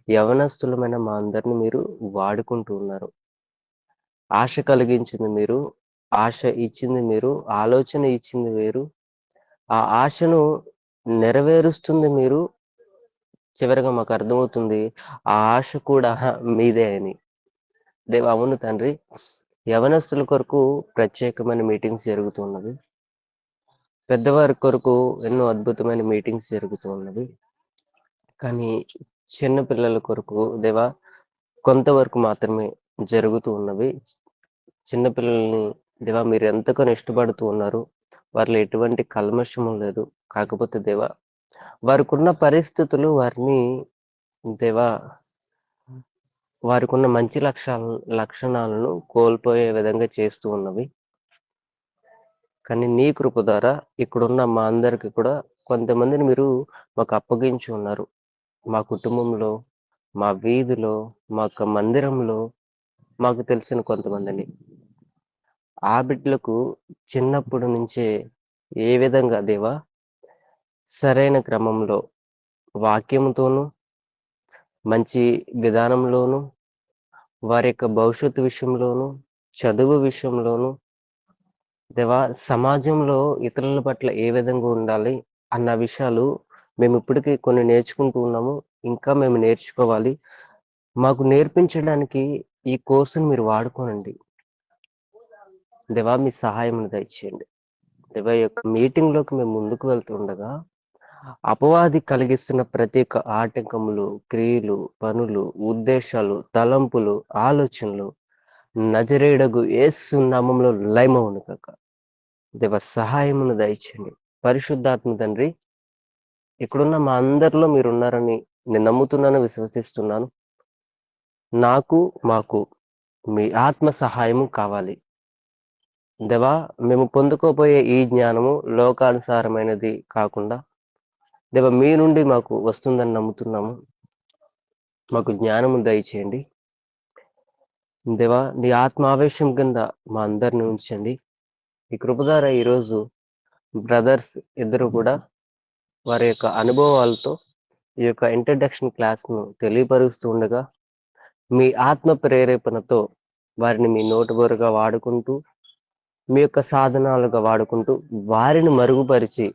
యవనస్తులమైన మా అందరిని మీరు వాడుకుంటూ ఉన్నారు. ఆశ కలిగించింది మీరు, ఆశ ఇచ్చింది మీరు, ఆలోచన ఇచ్చింది మీరు. ఆ ఆశను నెరవేరుస్తుంది మీరు. చివరగా మాకర్థమవుతుంది ఆ ఆశ కూడా మీదే అని. దేవా! అవును తండ్రి. యవనస్తుల కొరకు ప్రత్యేకమైన మీటింగ్స్ జరుగుతున్నవి. పెద్దవారి కొరకు ఎన్నో అద్భుతమైన మీటింగ్స్ జరుగుతూ ఉన్నవి. కానీ చిన్న పిల్లల కొరకు దేవా కొంతవరకు మాత్రమే జరుగుతూ ఉన్నవి. చిన్న పిల్లల్ని దేవా మీరు ఎంతగానో ఇష్టపడుతూ ఉన్నారు. వారిలో ఎటువంటి కల్మషము లేదు. కాకపోతే దేవా వారికున్న పరిస్థితులు వారిని దేవా వారికున్న మంచి లక్షణాలను కోల్పోయే విధంగా చేస్తూ ఉన్నవి. కానీ నీ కృప ద్వారా ఇక్కడున్న మా అందరికి కూడా కొంతమందిని మీరు మాకు అప్పగించి ఉన్నారు. మా కుటుంబంలో, మా వీధిలో, మా యొక్క మందిరంలో మాకు తెలిసిన కొంతమందిని. ఆ బిడ్డలకు చిన్నప్పటి నుంచే ఏ విధంగా దేవా సరైన క్రమంలో వాక్యముతోనూ, మంచి విధానంలోనూ, వారి యొక్క భవిష్యత్తు విషయంలోనూ, చదువు విషయంలోనూ దేవా సమాజంలో ఇతరుల పట్ల ఏ విధంగా ఉండాలి అన్న విషయాలు మేమిప్పటికి కొన్ని నేర్చుకుంటూ ఉన్నాము. ఇంకా మేము నేర్చుకోవాలి. మాకు నేర్పించడానికి ఈ కోర్సుని మీరు వాడుకోనండి. దేవా మీ సహాయమును దయచేయండి. దేవా ఈ యొక్క మీటింగ్‌లోకి మేము ముందుకు వెళ్తుండగా, అపవాది కలిగిస్తున్న ప్రతి ఒక్క ఆటంకములు, క్రియలు, పనులు, ఉద్దేశాలు, తలంపులు, ఆలోచనలు నజరేయుడగు యేసు నామములో లయమవును గాక. దేవా సహాయమును దయచేయండి. పరిశుద్ధాత్మ తండ్రి, ఇక్కడున్న మా అందరిలో మీరున్నారని నేను నమ్ముతున్నాను, విశ్వసిస్తున్నాను. మాకు మీ ఆత్మ సహాయము కావాలి. దేవా మేము పొందుకోబోయే ఈ జ్ఞానము లోకానుసారమైనది కాకుండా దేవా మీ నుండి మాకు వస్తుందని నమ్ముతున్నాము. మాకు జ్ఞానము దయచేయండి. దేవా నీ ఆత్మావేశం కింద మా అందరిని ఉంచండి. ఈ కృప ద్వారా ఈరోజు బ్రదర్స్ ఇద్దరు కూడా వారి యొక్క అనుభవాలతో ఈ యొక్క ఇంట్రడక్షన్ క్లాస్‌ను తెలియపరుస్తూ ఉండగా, మీ ఆత్మ ప్రేరేపణతో వారిని మీ నోటిబోరుగా వాడుకుంటూ, మీ యొక్క సాధనాలుగా వాడుకుంటూ, వారిని మరుగుపరిచి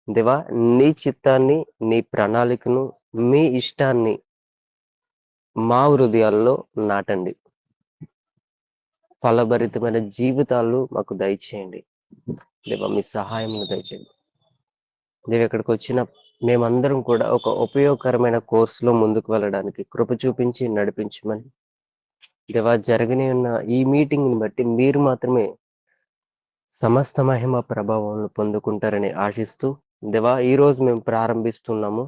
దేవా నీ చిత్తాన్ని, నీ ప్రణాళికను, మీ ఇష్టాన్ని మా హృదయాల్లో నాటండి. ఫలభరితమైన జీవితాలు మాకు దయచేయండి. దేవా మీ సహాయమును దయచేయండి. దేవా ఇక్కడికి వచ్చిన మేమందరం కూడా ఒక ఉపయోగకరమైన కోర్సులో ముందుకు వెళ్ళడానికి కృప చూపించి నడిపించమని దేవా జరగని ఉన్న ఈ మీటింగ్ని బట్టి మీరు మాత్రమే సమస్త మహిమ ప్రభావం పొందుకుంటారని ఆశిస్తూ దేవా ఈరోజు మేము ప్రారంభిస్తున్నాము.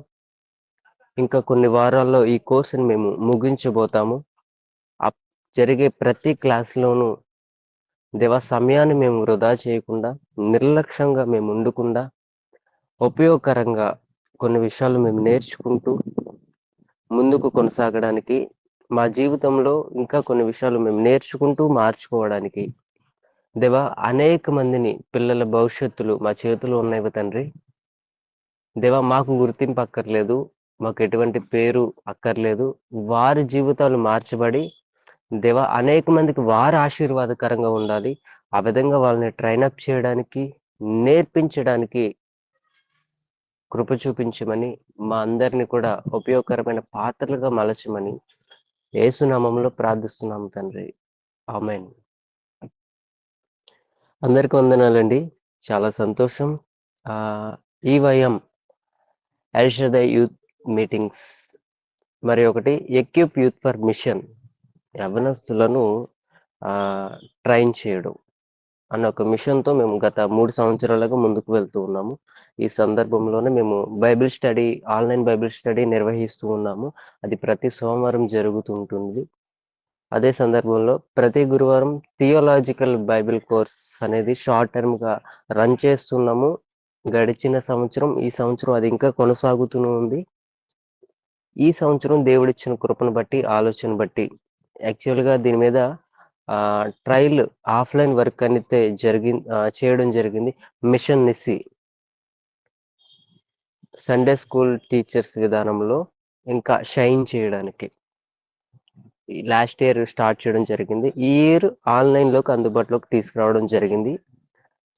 ఇంకా కొన్ని వారాల్లో ఈ కోర్సుని మేము ముగించబోతాము. జరిగే ప్రతి క్లాస్లోనూ దేవా సమయాన్ని మేము వృధా చేయకుండా, నిర్లక్ష్యంగా మేము ఉండకుండా, ఉపయోగకరంగా కొన్ని విషయాలు మేము నేర్చుకుంటూ ముందుకు కొనసాగడానికి, మా జీవితంలో ఇంకా కొన్ని విషయాలు మేము నేర్చుకుంటూ మార్చుకోవడానికి దేవా అనేక మందిని పిల్లల భవిష్యత్తులు మా చేతిలో ఉన్నాయి తండ్రి. దేవా మాకు గుర్తింపు అక్కర్లేదు, మాకు ఎటువంటి పేరు అక్కర్లేదు. వారి జీవితాలు మార్చబడి దేవా అనేక మందికి వారు ఆశీర్వాదకరంగా ఉండాలి. ఆ విధంగా వాళ్ళని ట్రైనప్ చేయడానికి, నేర్పించడానికి కృప చూపించమని, మా అందరిని కూడా ఉపయోగకరమైన పాత్రలుగా మలచమని యేసు నామములో ప్రార్థిస్తున్నాము తండ్రి. ఆమేన్. అందరికి వందనాలండి. చాలా సంతోషం. EYM El Shaddai youth meetings మరి ఒకటి ఎక్విప్ యూత్ ఫర్ మిషన్ యవ్వనస్తులను ట్రైన్ చేయడం అన్న ఒక మిషన్తో మేము గత 3 సంవత్సరాలుగా ముందుకు వెళ్తూ ఉన్నాము. ఈ సందర్భంలోనే మేము Bible study, online Bible study నిర్వహిస్తూ ఉన్నాము. అది ప్రతి సోమవారం జరుగుతుంటుంది. అదే సందర్భంలో ప్రతి గురువారం థియోలాజికల్ బైబిల్ కోర్స్ అనేది షార్ట్ టర్మ్‌గా రన్ చేస్తున్నాము. గడిచిన సంవత్సరం, ఈ సంవత్సరం అది ఇంకా కొనసాగుతూనే ఉంది. ఈ సంవత్సరం దేవుడిచ్చిన కృపను బట్టి, ఆలోచన బట్టి యాక్చువల్‌గా దీని మీద ట్రయల్ ఆఫ్‌లైన్ వర్క్ అయితే చేయడం జరిగింది. Mission Nissi Sunday school teachers విధానంలో ఇంకా షైన్ చేయడానికి లాస్ట్ ఇయర్ స్టార్ట్ చేయడం జరిగింది. ఈ ఇయర్ ఆన్‌లైన్‌లోకి అందుబాటులోకి తీసుకురావడం జరిగింది.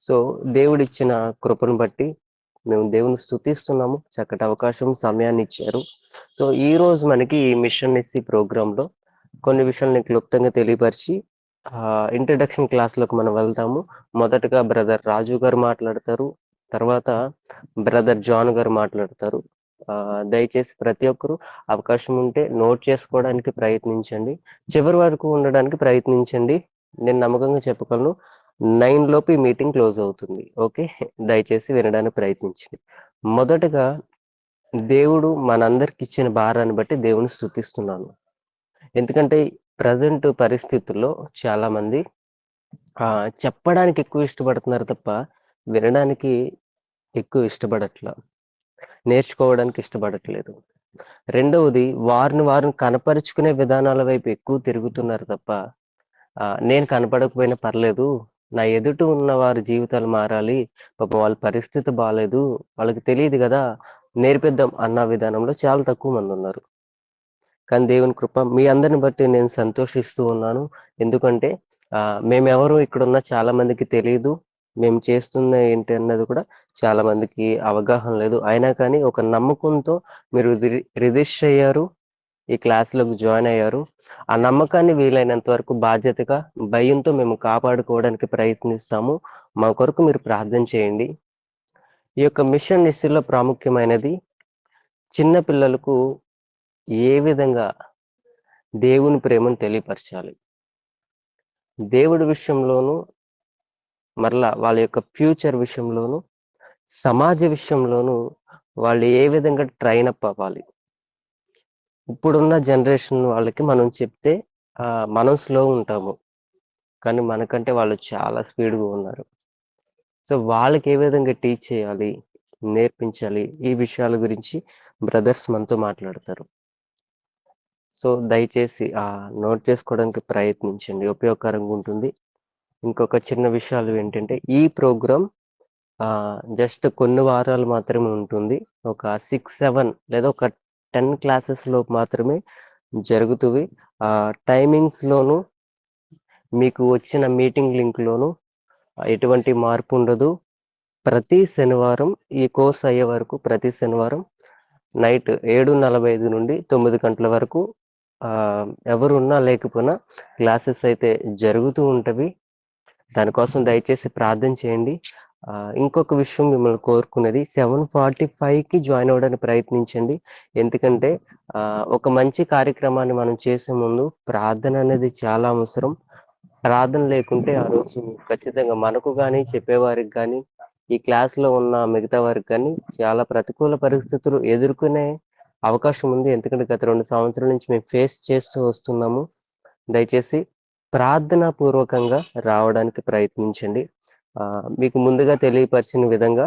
సో, దేవుడిచ్చిన కృపను బట్టి మేము దేవుని స్తుతిస్తున్నాము. చక్కటి అవకాశం, సమయాన్ని ఇచ్చారు. సో, ఈరోజు మనకి ఈ మిషన్ ఎస్సీ ప్రోగ్రామ్‌లో కొన్ని విషయాల్ని క్లుప్తంగా తెలియపరిచి ఇంట్రడక్షన్ క్లాస్‌లోకి మనం వెళ్తాము. మొదటగా బ్రదర్ రాజు గారు మాట్లాడతారు. తర్వాత బ్రదర్ జాన్ గారు మాట్లాడతారు. దయచేసి ప్రతి ఒక్కరు అవకాశం ఉంటే నోట్ చేసుకోవడానికి ప్రయత్నించండి. చివరి వరకు ఉండడానికి ప్రయత్నించండి. నేను నమ్మకంగా చెప్పగలను 9 లోపు ఈ మీటింగ్ క్లోజ్ అవుతుంది. ఓకే. దయచేసి వినడానికి ప్రయత్నించండి. మొదటగా దేవుడు మనందరికి ఇచ్చిన భారాన్ని బట్టి దేవుని స్తుతిస్తున్నాను. ఎందుకంటే ప్రజెంట్ పరిస్థితుల్లో చాలా మంది చెప్పడానికి ఎక్కువ ఇష్టపడుతున్నారు తప్ప వినడానికి ఎక్కువ ఇష్టపడట్ల. నేర్చుకోవడానికి ఇష్టపడట్లేదు. రెండవది వారిని వారు కనపరుచుకునే విధానాల వైపు ఎక్కువ తిరుగుతున్నారు తప్ప నేను కనపడకపోయినా పర్లేదు. నా ఎదుట ఉన్న వారి జీవితాలు మారాలి. పాపం వాళ్ళ పరిస్థితి బాలేదు. వాళ్ళకి తెలీదు గదా! నేర్పిద్దాం అన్న విధానంలో చాలా తక్కువ మందున్నారు. కానీ దేవుని కృప మీ అందరిని బట్టి నేను సంతోషిస్తూ ఉన్నాను. ఎందుకంటే మేమెవరు ఇక్కడున్న చాలా మందికి తెలీదు. మేము చేస్తున్న ఏంటి అన్నది కూడా చాలా మందికి అవగాహన లేదు. అయినా కానీ ఒక నమ్మకంతో మీరు రిజిస్టర్ అయ్యారు. ఈ క్లాస్‌లోకి జాయిన్ అయ్యారు. ఆ నమ్మకాన్ని వీలైనంత వరకు బాధ్యతగా, భయంతో మేము కాపాడుకోవడానికి ప్రయత్నిస్తాము. మా కొరకు మీరు ప్రార్థన చేయండి. ఈ యొక్క మిషన్ నిస్సిలో ప్రాముఖ్యమైనది చిన్న పిల్లలకు ఏ విధంగా దేవుని ప్రేమను తెలియపరచాలి. దేవుడి విషయంలోనూ, మరలా వాళ్ళ యొక్క ఫ్యూచర్ విషయంలోనూ, సమాజ విషయంలోనూ వాళ్ళు ఏ విధంగా ట్రైన్ అప్ అవ్వాలి. ఇప్పుడున్న జనరేషన్ వాళ్ళకి మనం చెప్తే మనం స్లో ఉంటాము. కానీ మనకంటే వాళ్ళు చాలా స్పీడ్‌గా ఉన్నారు. సో, వాళ్ళకి ఏ విధంగా టీచ్ చేయాలి, నేర్పించాలి, ఈ విషయాల గురించి బ్రదర్స్ మనతో మాట్లాడతారు. సో, దయచేసి నోట్ చేసుకోవడానికి ప్రయత్నించండి. ఉపయోగకరంగా ఉంటుంది. ఇంకొక చిన్న విషయాలు ఏంటంటే, ఈ ప్రోగ్రామ్ జస్ట్ కొన్ని వారాలు మాత్రమే ఉంటుంది. ఒక 6, 7 లేదా ఒక 10 క్లాసెస్‌లో మాత్రమే జరుగుతువి. టైమింగ్స్‌లోను మీకు వచ్చిన మీటింగ్ లింక్‌లోను ఎటువంటి మార్పు ఉండదు. ప్రతి శనివారం ఈ కోర్స్ అయ్యే వరకు ప్రతి శనివారం నైట్ 7:45 నుండి 9 గంటల వరకు ఎవరున్నా లేకపోయినా క్లాసెస్ అయితే జరుగుతూ ఉంటవి. దానికోసం దయచేసి ప్రార్థన చేయండి. ఇంకొక విషయం మిమ్మల్ని కోరుకునేది 7:45కి జాయిన్ అవ్వడానికి ప్రయత్నించండి. ఎందుకంటే ఒక మంచి కార్యక్రమాన్ని మనం చేసే ముందు ప్రార్థన అనేది చాలా అవసరం. ప్రార్థన లేకుంటే ఆ రోజు ఖచ్చితంగా మనకు గాని, చెప్పేవారికి గాని, ఈ క్లాస్‌లో ఉన్న మిగతా వారికి గాని చాలా ప్రతికూల పరిస్థితులు ఎదుర్కొనే అవకాశం ఉంది. ఎందుకంటే గత 2 సంవత్సరాల నుంచి మేము ఫేస్ చేస్తూ వస్తున్నాము. దయచేసి ప్రార్థనా పూర్వకంగా రావడానికి ప్రయత్నించండి. మీకు ముందుగా తెలియపరిచిన విధంగా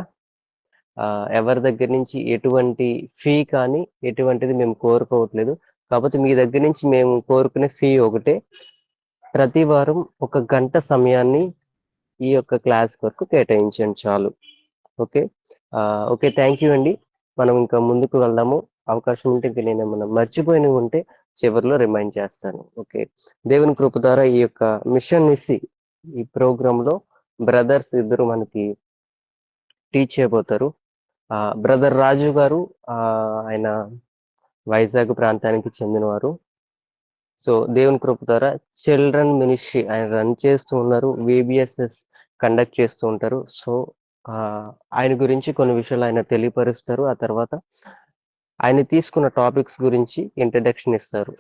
ఎవరి దగ్గర నుంచి ఎటువంటి ఫీ కానీ, ఎటువంటిది మేము కోరుకోవట్లేదు. కాపోతే మీ దగ్గర నుంచి మేము కోరుకునే ఫీ ఒకటే. ప్రతి వారం ఒక గంట సమయాన్ని ఈ యొక్క క్లాస్ వరకు కేటాయించండి చాలు. ఓకే. ఓకే. థ్యాంక్ యూ అండి. మనం ఇంకా ముందుకు వెళ్దాము. అవకాశం ఉంటే ఇంక నేనేమన్నా మర్చిపోయినవి ఉంటే చివరిలో రిమైండ్ చేస్తాను. ఓకే. దేవుని కృప ద్వారా ఈ యొక్క మిషన్ నిస్సి ఈ ప్రోగ్రామ్‌లో బ్రదర్స్ ఇద్దరు మనకి టీచ్ చేయబోతారు. బ్రదర్ రాజు గారు ఆయన వైజాగ్ ప్రాంతానికి చెందినవారు. సో, దేవుని కృప ద్వారా చిల్డ్రన్ మినిస్ట్రీ ఆయన రన్ చేస్తూ ఉన్నారు. వీబీఎస్ఎస్ కండక్ట్ చేస్తూ ఉంటారు. సో, ఆయన గురించి కొన్ని విషయాలు ఆయన తెలియపరుస్తారు. ఆ తర్వాత ఆయన తీసుకున్న టాపిక్స్ గురించి ఇంట్రడక్షన్ ఇస్తారు.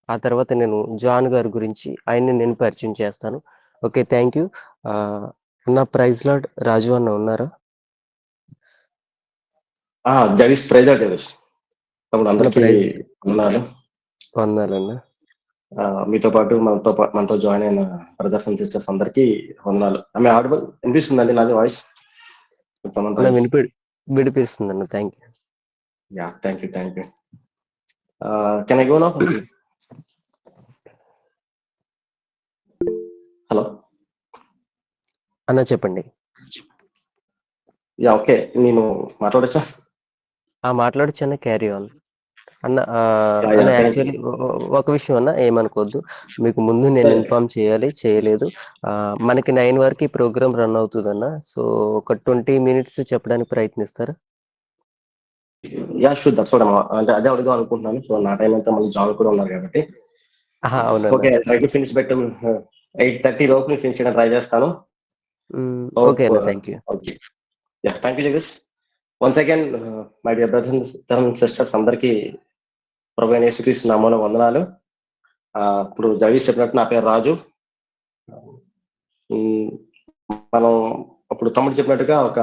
ఆ తర్వాత నేను జాన్ గారి గురించి ఆయన్ని నేను పరిచయం చేస్తాను. ఓకే. Thank you. అన్న ప్రైజ్ లార్డ్ రాజు అన్న ఉన్నారా? Jagadish praise lord Jagadish. తమ్ముడు అందరికీ వందనాలు. వందనాలన్న. మీతో పాటు మనతో జాయిన్ అయిన బ్రదర్స్ అండ్ సిస్టర్స్ అందరికీ వందనాలు. ఆమె ఆడిబుల్ వినిపిస్తుందండి నాది వాయిస్? వినిపిస్తుందన్న. Thank you. Yeah, thank you. Can I go now? Hello అన్న చెప్పండి. Yeah, okay. నేను మాట్లాడచ్చా? మాట్లాడొచ్చన్న. Carry on. అన్న యా యా అన్న థ్యాంక్ యూ. యాక్చువల్లీ ఒక విషయం అన్న, ఏమనుకోవద్దు. మీకు ముందు నేను ఇన్ఫార్మ్ చేయలేదు. మనకి 9 వరకు ఈ ప్రోగ్రామ్ రన్ అవుతుంది అన్న. సో ఒక 20 మినిట్స్ చెప్పడానికి ప్రయత్నిస్తారా? యా షూర్, దట్స్ వాట్ అంటే అదే అడుగుదాం అనుకుంటున్నాను. సో నా టైం అంతా మళ్ళీ జాన్ కూడా ఉన్నారు కాబట్టి అవునన్నా. Okay, try to finish but 8:30 లోపు ఫినిష్ చేయడం ట్రై చేస్తాను. ఓకే అన్న, thank you. Okay, yeah thank you Jagadish. Once again my dear brothers and sisters అందరికీ ప్రభు అయిన యేసుక్రీస్తు నామములో వందనాలు. ఇప్పుడు జగదీష్ చెప్పినట్టు నా పేరు రాజు. మనం అప్పుడు తమ్ముడు చెప్పినట్టుగా ఒక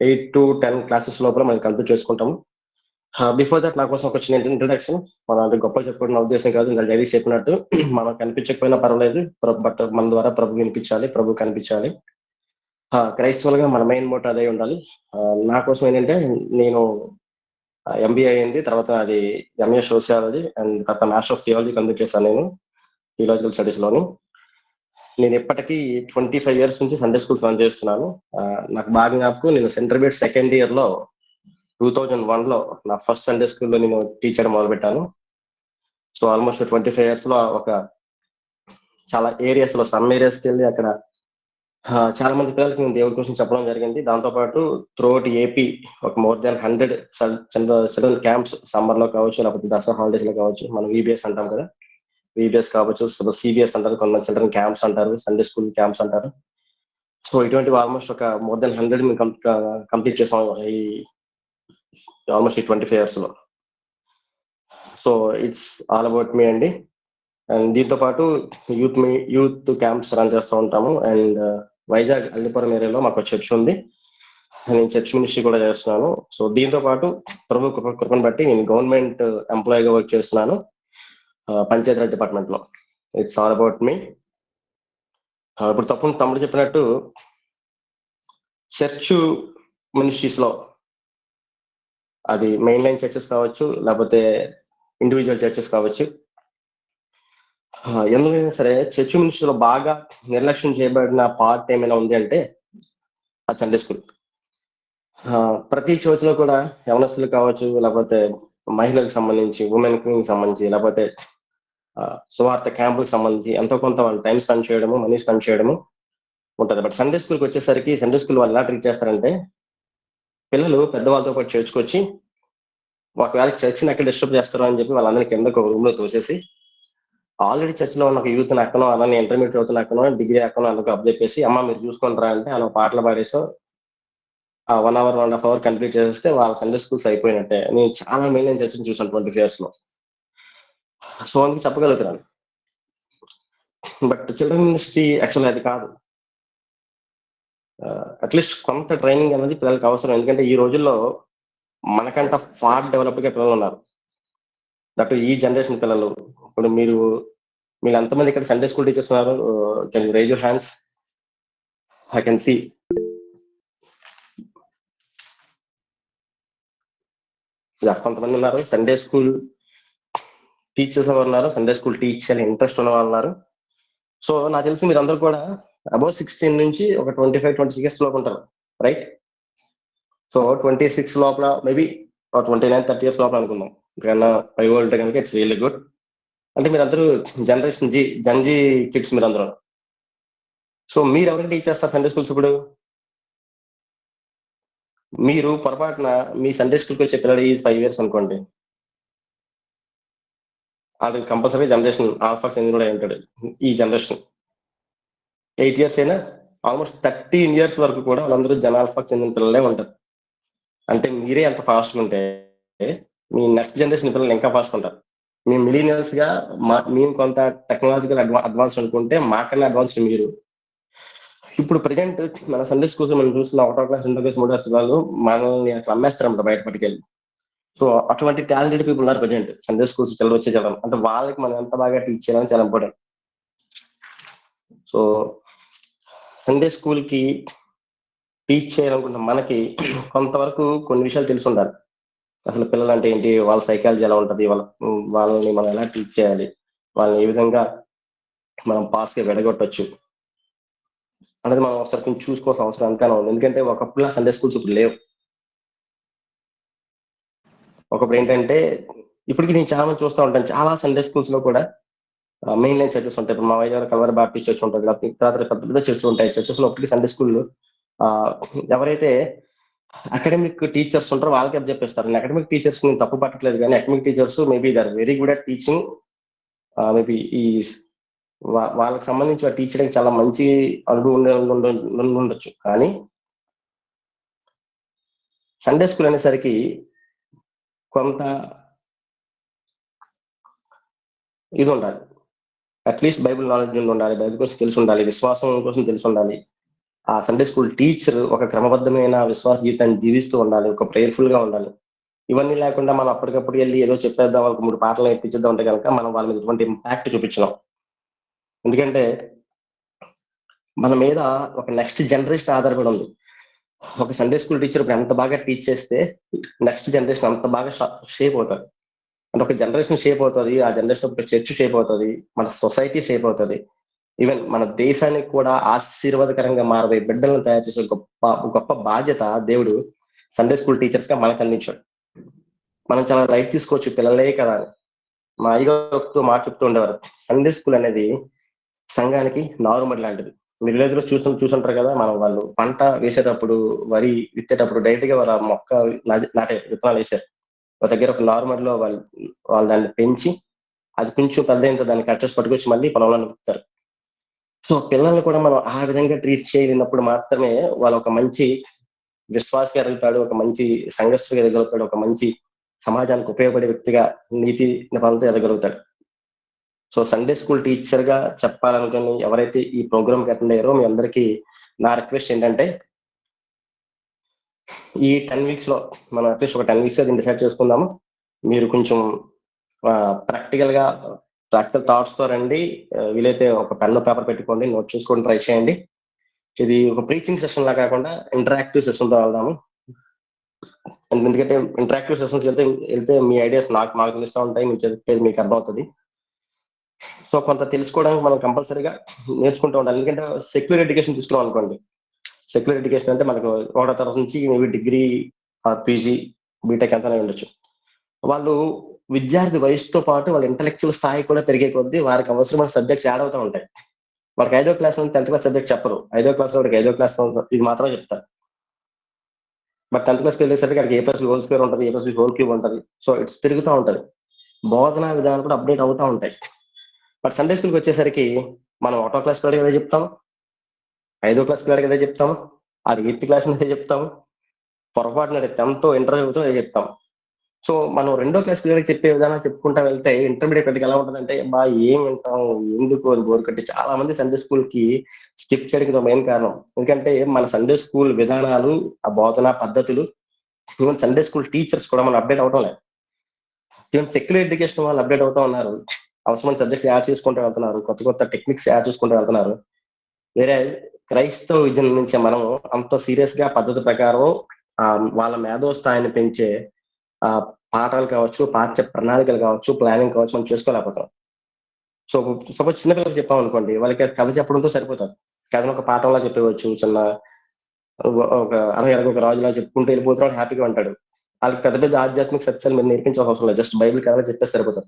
8 to 10 క్లాసెస్ లోపల మనం కంప్లీట్ చేసుకుంటాము. బిఫోర్ దట్ నా కోసం ఒక చిన్న ఇంట్రడక్షన్. మన అంటే గొప్ప చెప్పుకోవడం ఉద్దేశం కాదు, ఇంకా జగదీష్ చెప్పినట్టు మనం కనిపించకపోయినా పర్వాలేదు, బట్ మన ద్వారా ప్రభు వినిపించాలి, ప్రభు కనిపించాలి. క్రైస్తవులుగా మన మెయిన్ మోటో అదే ఉండాలి. నా కోసం ఏంటంటే నేను ఎంబీఏ అయింది, తర్వాత అది ఎంఏ సోషియాలజీ అండ్ తర్వాత మాస్టర్ ఆఫ్ థియాలజీ కంప్లీట్ చేశాను నేను థియలాజికల్ స్టడీస్ లోని. నేను ఇప్పటికీ 25 years నుంచి సండే స్కూల్స్ రన్ చేస్తున్నాను. నాకు బాగా జ్ఞాపకం, నేను సెంట్రల్ సెకండ్ ఇయర్ లో 2001 లో నా ఫస్ట్ సండే స్కూల్లో నేను టీచ్ చేయడం మొదలు పెట్టాను. సో ఆల్మోస్ట్ 25 years లో ఒక చాలా ఏరియాస్ లో సమ్ ఏరియాస్కి వెళ్ళి అక్కడ చాలా మంది పిల్లలకి నేను దేవుడి కోసం చెప్పడం జరిగింది. దాంతోపాటు త్రూఅవుట్ ఏపీ ఒక more than 100 children camps summer లో కావచ్చు, లేకపోతే దసరా హాలిడేస్ లో కావచ్చు, మనం విబిఎస్ అంటాం కదా, విబిఎస్ కావచ్చు, సిబిఎస్ అంటారు, కొంతమంది చిల్డ్రన్ క్యాంప్స్ అంటారు, సండే స్కూల్ క్యాంప్స్ అంటారు. సో ఇటువంటి ఆల్మోస్ట్ ఒక మోర్ దాన్ 100 మేము కంప్లీట్ చేసాం ఈ ఆల్మోస్ట్ ఈ 25 years లో. So it's all about me అండి. అండ్ దీంతో పాటు యూత్ క్యాంప్స్ రన్ చేస్తూ ఉంటాము. అండ్ వైజాగ్ అల్లిపురం ఏరియాలో మాకు చర్చ్ ఉంది, నేను చర్చ్ మినిస్ట్రీ కూడా చేస్తున్నాను. సో దీంతో పాటు ప్రభు కృపను బట్టి నేను గవర్నమెంట్ ఎంప్లాయీగా వర్క్ చేస్తున్నాను పంచాయతీరాజ్ డిపార్ట్మెంట్ లో. It's all about me. ఇప్పుడు తమ్ముడు చెప్పినట్టు చర్చ్ మినిస్ట్రీస్ లో అది మెయిన్ లైన్ చర్చెస్ కావచ్చు, లేకపోతే ఇండివిజువల్ చర్చెస్ కావచ్చు, ఎందుకైనా సరే చర్చ్ మినిస్ట్రీలో బాగా నిర్లక్ష్యం చేయబడిన పార్ట్ ఏమైనా ఉంది అంటే ఆ సండే స్కూల్. ప్రతి చర్చ్ లో కూడా యవనస్తులు కావచ్చు, లేకపోతే మహిళలకు సంబంధించి, ఉమెన్ కి సంబంధించి, లేకపోతే సువార్త క్యాంపులకు సంబంధించి ఎంతో కొంత వాళ్ళు టైం స్పెండ్ చేయడము, మనీ స్పెండ్ చేయడము ఉంటుంది. బట్ సండే స్కూల్కి వచ్చేసరికి సండే స్కూల్ వాళ్ళు ఎలా ట్రీట్ చేస్తారంటే, పిల్లలు పెద్దవాళ్ళతో పాటు చర్చ్కి ఒకవేళ చర్చిని ఎక్కడ డిస్టర్బ్ చేస్తారో అని చెప్పి వాళ్ళందరినీ కిందకు ఒక రూమ్ లో తోసేసి ఆల్రెడీ చర్చిలో ఉన్న ఒక యూత్ అక్కనో, అలానే ఇంటర్మీడియట్ అవుతున్న అక్కనో, డిగ్రీ అక్కనో అందుకు అప్ చెప్పేసి అమ్మ మీరు చూసుకుంటారా అంటే అలా పాటలు పాడేసో 1 hour 1.5 hour కంప్లీట్ చేస్తే వాళ్ళ సండే స్కూల్స్ అయిపోయినట్టే. నేను చాలా మెయిన్ చర్చని చూసాను 25 years లో. సో అందుకు చెప్పగలుగుతున్నాను. బట్ చిల్డ్రన్ మినిస్ట్రీ యాక్చువల్లీ అది కాదు. అట్లీస్ట్ కొంత ట్రైనింగ్ అనేది పిల్లలకి అవసరం. ఎందుకంటే ఈ రోజుల్లో మనకంట ఫార్ డెవలప్డ్గా పిల్లలు ఉన్నారు. దట్ ఈ జనరేషన్ పిల్లలు. ఇప్పుడు మీరు ఎంతమంది ఇక్కడ సండే స్కూల్ టీచర్స్ ఉన్నారు? Can you raise your hands? I can see. కొంతమంది ఉన్నారు సండే స్కూల్ టీచర్స్ ఉన్నారు, సండే స్కూల్ టీచ్ చేయాలి ఇంట్రెస్ట్ ఉన్న వాళ్ళు ఉన్నారు. సో నాకు తెలిసి మీరు అందరూ కూడా అబౌవ్ 16 నుంచి ఒక 25-26 years లోపు ఉంటారు, రైట్? సో 26 లోపల మేబీ 29-30 years లోపల అనుకుందాం. ఇంతకన్నా 5 ఉంటే కనుక ఇట్స్ రియల్లీ గుడ్. అంటే మీరందరూ జంజీ కిడ్స్ మీరందరూ. సో మీరు ఎవరికి టీచ్ చేస్తారు సండే స్కూల్స్? ఇప్పుడు మీరు పొరపాటున మీ సండే స్కూల్కి వచ్చే పిల్లలు 5 years అనుకోండి, అది కంపల్సరీ జనరేషన్ ఆల్ఫా చెందిన కూడా ఉంటాడు. ఈ జనరేషన్ 8 years అయినా ఆల్మోస్ట్ 13 years వరకు కూడా వాళ్ళందరూ ఆల్ఫా చెందిన పిల్లలే ఉంటారు. అంటే మీరే ఎంత ఫాస్ట్గా ఉంటే మీ నెక్స్ట్ జనరేషన్ పిల్లలు ఇంకా ఫాస్ట్ ఉంటారు. మీ మిలీనియల్స్ గా మేము కొంత టెక్నాలజికల్ అడ్వాన్స్ అనుకుంటే మాకన్నా అడ్వాన్స్ మీరు. ఇప్పుడు ప్రజెంట్ మన సండే స్కూల్స్ మనం చూస్తున్న 1వ క్లాస్ 2వ క్లాస్ 3వ క్లాస్ వాళ్ళు మనల్ని అట్లా అమ్మేస్తారంట బయట పట్టుకెళ్ళి. సో అటువంటి టాలెంటెడ్ పీపుల్ ఉన్నారు ప్రజెంట్ సండే స్కూల్స్ వచ్చే చదవడం. అంటే వాళ్ళకి మనం ఎంత బాగా టీచ్ చేయాలని చాలా ఇంపార్టెంట్. సో సండే స్కూల్ కి టీచ్ చేయాలనుకుంటున్న మనకి కొంతవరకు కొన్ని విషయాలు తెలిసి ఉండాలి. అసలు పిల్లలు అంటే ఏంటి, వాళ్ళ సైకాలజీ ఎలా ఉంటుంది, వాళ్ళని మనం ఎలా టీచ్ చేయాలి, వాళ్ళని ఏ విధంగా మనం పాస్ గా వెడగొట్టచ్చు అనేది మనం ఒకసారి కొంచెం చూసుకోవాల్సిన అవసరం ఎంతైనా ఉంది. ఎందుకంటే ఒకప్పుడు సండే స్కూల్స్ ఇప్పుడు లేవు. ఒకప్పుడు ఏంటంటే ఇప్పటికి నేను చాలా మంది చూస్తూ ఉంటాను, చాలా సండే స్కూల్స్ లో కూడా మెయిన్ లైన్ చర్చెస్ ఉంటాయి. ఇప్పుడు మా వైజాగ్ కల్వరి బాప్టిస్ట్ చర్చ్ ఉంటుంది, లేకపోతే తర్వాత పెద్ద పెద్ద చర్చ్ ఉంటాయి. చర్చెస్ లో ఒకటి సండే స్కూల్ ఎవరైతే అకాడమిక్ టీచర్స్ ఉంటారో వాళ్ళకి అప్ చెప్పేస్తారు. అకాడమిక్ టీచర్స్ నేను తప్పు పట్టట్లేదు, కానీ academic teachers maybe they are very good at teaching. Maybe ఈ వాళ్ళకి సంబంధించి టీచర్కి చాలా మంచి అనుభవం ఉండొచ్చు. కానీ సండే స్కూల్ అనేసరికి కొంత ఇది ఉండాలి, అట్లీస్ట్ బైబిల్ నాలెడ్జ్ ఉండాలి, బైబిల్ కోసం తెలిసి ఉండాలి, విశ్వాసం కోసం తెలిసి ఉండాలి. ఆ సండే స్కూల్ టీచర్ ఒక క్రమబద్ధమైన విశ్వాస జీవితాన్ని జీవిస్తూ ఉండాలి, ఒక ప్రేయర్ఫుల్ గా ఉండాలి. ఇవన్నీ లేకుండా మనం అప్పటికప్పుడు వెళ్ళి ఏదో చెప్పేద్దాం, వాళ్ళకి 3 పాటలు నేర్పించేద్దాం అంటే కనుక మనం వాళ్ళ మీద ఎటువంటి ఇంపాక్ట్ చూపించలేం. ఎందుకంటే మన మీద ఒక నెక్స్ట్ జనరేషన్ ఆధారపడి ఉంది. ఒక సండే స్కూల్ టీచర్ ఇప్పుడు ఎంత బాగా టీచ్ చేస్తే నెక్స్ట్ జనరేషన్ అంత బాగా షేప్ అవుతారు. అంటే ఒక జనరేషన్ షేప్ అవుతుంది, ఆ జనరేషన్ ఒక చర్చ్ షేప్ అవుతుంది, మన సొసైటీ షేప్ అవుతుంది, ఈవెన్ మన దేశానికి కూడా ఆశీర్వాదకరంగా మారబోయే బిడ్డలను తయారు చేసే గొప్ప గొప్ప బాధ్యత దేవుడు సండే స్కూల్ టీచర్స్ గా మనకు అందించాడు. మనం చాలా లైట్ తీసుకోవచ్చు, పిల్లలే కదా అని. మా అయ్యగారు మాట చెప్తూ ఉండేవారు, సండే స్కూల్ అనేది సంఘానికి నారుమడి లాంటిది. మీరు విలేజ్ లో చూసుంటారు కదా, మనం వాళ్ళు పంట వేసేటప్పుడు, వరి విత్తేటప్పుడు డైరెక్ట్ గా వాళ్ళ మొక్క నాటే విత్తనాలు వేసారు. ఒక దగ్గర ఒక నారుమడిలో వాళ్ళు దాన్ని పెంచి అది కొంచెం పెద్ద అయిన దాన్ని కట్టేసి పట్టుకొచ్చి మళ్ళీ పొలంలో విత్తారు. సో పిల్లల్ని కూడా మనం ఆ విధంగా ట్రీట్ చేయలేనప్పుడు మాత్రమే వాళ్ళు ఒక మంచి విశ్వాసగా ఎదుగుతాడు, ఒక మంచి సంఘస్థుగా ఎదగలుగుతాడు, ఒక మంచి సమాజానికి ఉపయోగపడే వ్యక్తిగా నీతి నిబంధనలతో ఎదగలుగుతాడు. సో సండే స్కూల్ టీచర్ గా చెప్పాలనుకుని ఎవరైతే ఈ ప్రోగ్రామ్ అటెండ్ అయ్యారో మీ అందరికీ నా రిక్వెస్ట్ ఏంటంటే, ఈ 10 వీక్స్ లో మనం అట్లీస్ట్ ఒక 10 వీక్స్ దీన్ని డిసైడ్ చేసుకుందాము. మీరు కొంచెం ప్రాక్టికల్ థాట్స్ తో రండి. వీలైతే ఒక పెన్ పేపర్ పెట్టుకోండి, నోట్ చేసుకొని ట్రై చేయండి. ఇది ఒక ప్రీచింగ్ సెషన్ లా కాకుండా ఇంటరాక్టివ్ సెషన్ తో వెళ్దాము. ఎందుకంటే ఇంటరాక్టివ్ సెషన్స్ వెళ్తే మీ ఐడియాస్ మాకు తెలుస్తూ ఉంటాయి, నేను చెప్పేది మీకు అర్థమవుతుంది. సో కొంత తెలుసుకోవడానికి మనం కంపల్సరీగా నేర్చుకుంటూ ఉండాలి. ఎందుకంటే సెక్యులర్ ఎడ్యుకేషన్ తీసుకున్నాం అనుకోండి, సెక్యులర్ ఎడ్యుకేషన్ అంటే మనకు 1వ తరగతి నుంచి మేబీ డిగ్రీ పీజీ బీటెక్ అంతా ఉండొచ్చు. వాళ్ళు విద్యార్థి వయసుతో పాటు వాళ్ళ ఇంటలెక్చువల్ స్థాయి కూడా పెరిగే కొద్దీ వారికి అవసరమైన సబ్జెక్ట్స్ యాడ్ అవుతూ ఉంటాయి. వాళ్ళకి 5వ క్లాస్ నుంచి 10th క్లాస్ సబ్జెక్ట్ చెప్పరు, 5వ క్లాస్ వాడికి 5వ క్లాస్ ఇది మాత్రమే చెప్తారు. బట్ 10th క్లాస్కి వెళ్ళేసరికి అక్కడికి A+B హోల్ స్క్వేర్ ఉంటుంది, A+B హోల్ క్యూబ్ ఉంటుంది. సో ఇట్స్ పెరుగుతూ ఉంటుంది, బోధనా విధానాలు కూడా అప్డేట్ అవుతూ ఉంటాయి. బట్ సండే స్కూల్కి వచ్చేసరికి మనం 1వ క్లాస్ పిల్లడికి అదే చెప్తాం, 5వ క్లాస్ పిల్లడికి అదే చెప్తాం, అది 8th క్లాస్ అదే చెప్తాం, పొరపాటున 10th ఇంటర్వ్యూతో అదే చెప్తాం. సో మనం 2వ క్లాస్ పిల్లలకి చెప్పే విధానం చెప్పుకుంటా వెళ్తే ఇంటర్మీడియట్ పిల్లలకి ఎలా ఉంటుందంటే, ఏం వింటాం ఎందుకు అని బోర్ కట్టి చాలా మంది సండే స్కూల్ కి స్కిప్ చేయడానికి మెయిన్ కారణం. ఎందుకంటే మన సండే స్కూల్ విధానాలు, ఆ బోధనా పద్ధతులు, ఈవెన్ సండే స్కూల్ టీచర్స్ కూడా మనం అప్డేట్ అవడం లేదు. ఈవెన్ సెక్యులర్ ఎడ్యుకేషన్ వాళ్ళు అప్డేట్ అవుతా ఉన్నారు, అవసరమైన సబ్జెక్ట్స్ యాడ్ చేసుకుంటూ వెళ్తున్నారు, కొత్త కొత్త టెక్నిక్స్ యాడ్ చేసుకుంటూ వెళ్తున్నారు. వేరే క్రైస్తవ విద్య నుంచి మనం అంత సీరియస్ గా పద్ధతి ప్రకారం వాళ్ళ మేధో స్థాయిని పెంచే ఆ పాఠాలు కావచ్చు, పాఠ్య ప్రణాళికలు కావచ్చు, ప్లానింగ్ కావచ్చు మనం చేసుకోలేకపోతాం. సో సపోజ్ చిన్నపిల్లలకు చెప్పాం అనుకోండి, వాళ్ళకి కథ చెప్పడంతో సరిపోతారు. కథను ఒక పాఠంలా చెప్పవచ్చు, చిన్న ఒక అనగనగా ఒక రాజులా చెప్పుకుంటూ వెళ్ళిపోతున్నాడు, హ్యాపీగా ఉంటాడు. వాళ్ళకి పెద్ద పెద్ద ఆధ్యాత్మిక సత్యాలు మీరు నేర్పించాల్సిన అవసరం లేదు, జస్ట్ బైబిల్ కథగా చెప్తే సరిపోతారు,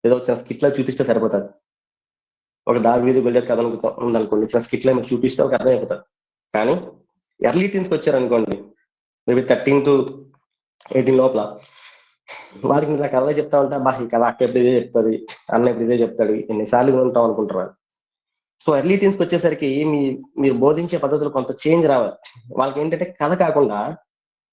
ఏదో చిన్న స్కిట్ లా చూపిస్తే సరిపోతారు. ఒక దావీదు గొల్లియత్ కథ ఉందనుకోండి, చిన్న స్కిట్ లా మీరు చూపిస్తే ఒక అర్థం అయిపోతారు. కానీ ఎర్లీ టీన్స్కి వచ్చారనుకోండి, మేబీ 13 to 18 లోపల, వారికి మీరు కథలో చెప్తా ఉంటా, ఈ కథ అక్క ఎప్పుడు ఇదే చెప్తుంది, అన్న ఇప్పుడు ఇదే చెప్తాడు, ఎన్నిసార్లు ఉంటాం అనుకుంటారు. సో ఎర్లీ టీన్స్ కి వచ్చేసరికి మీరు బోధించే పద్ధతులు కొంత చేంజ్ రావాలి. వాళ్ళకి ఏంటంటే కథ కాకుండా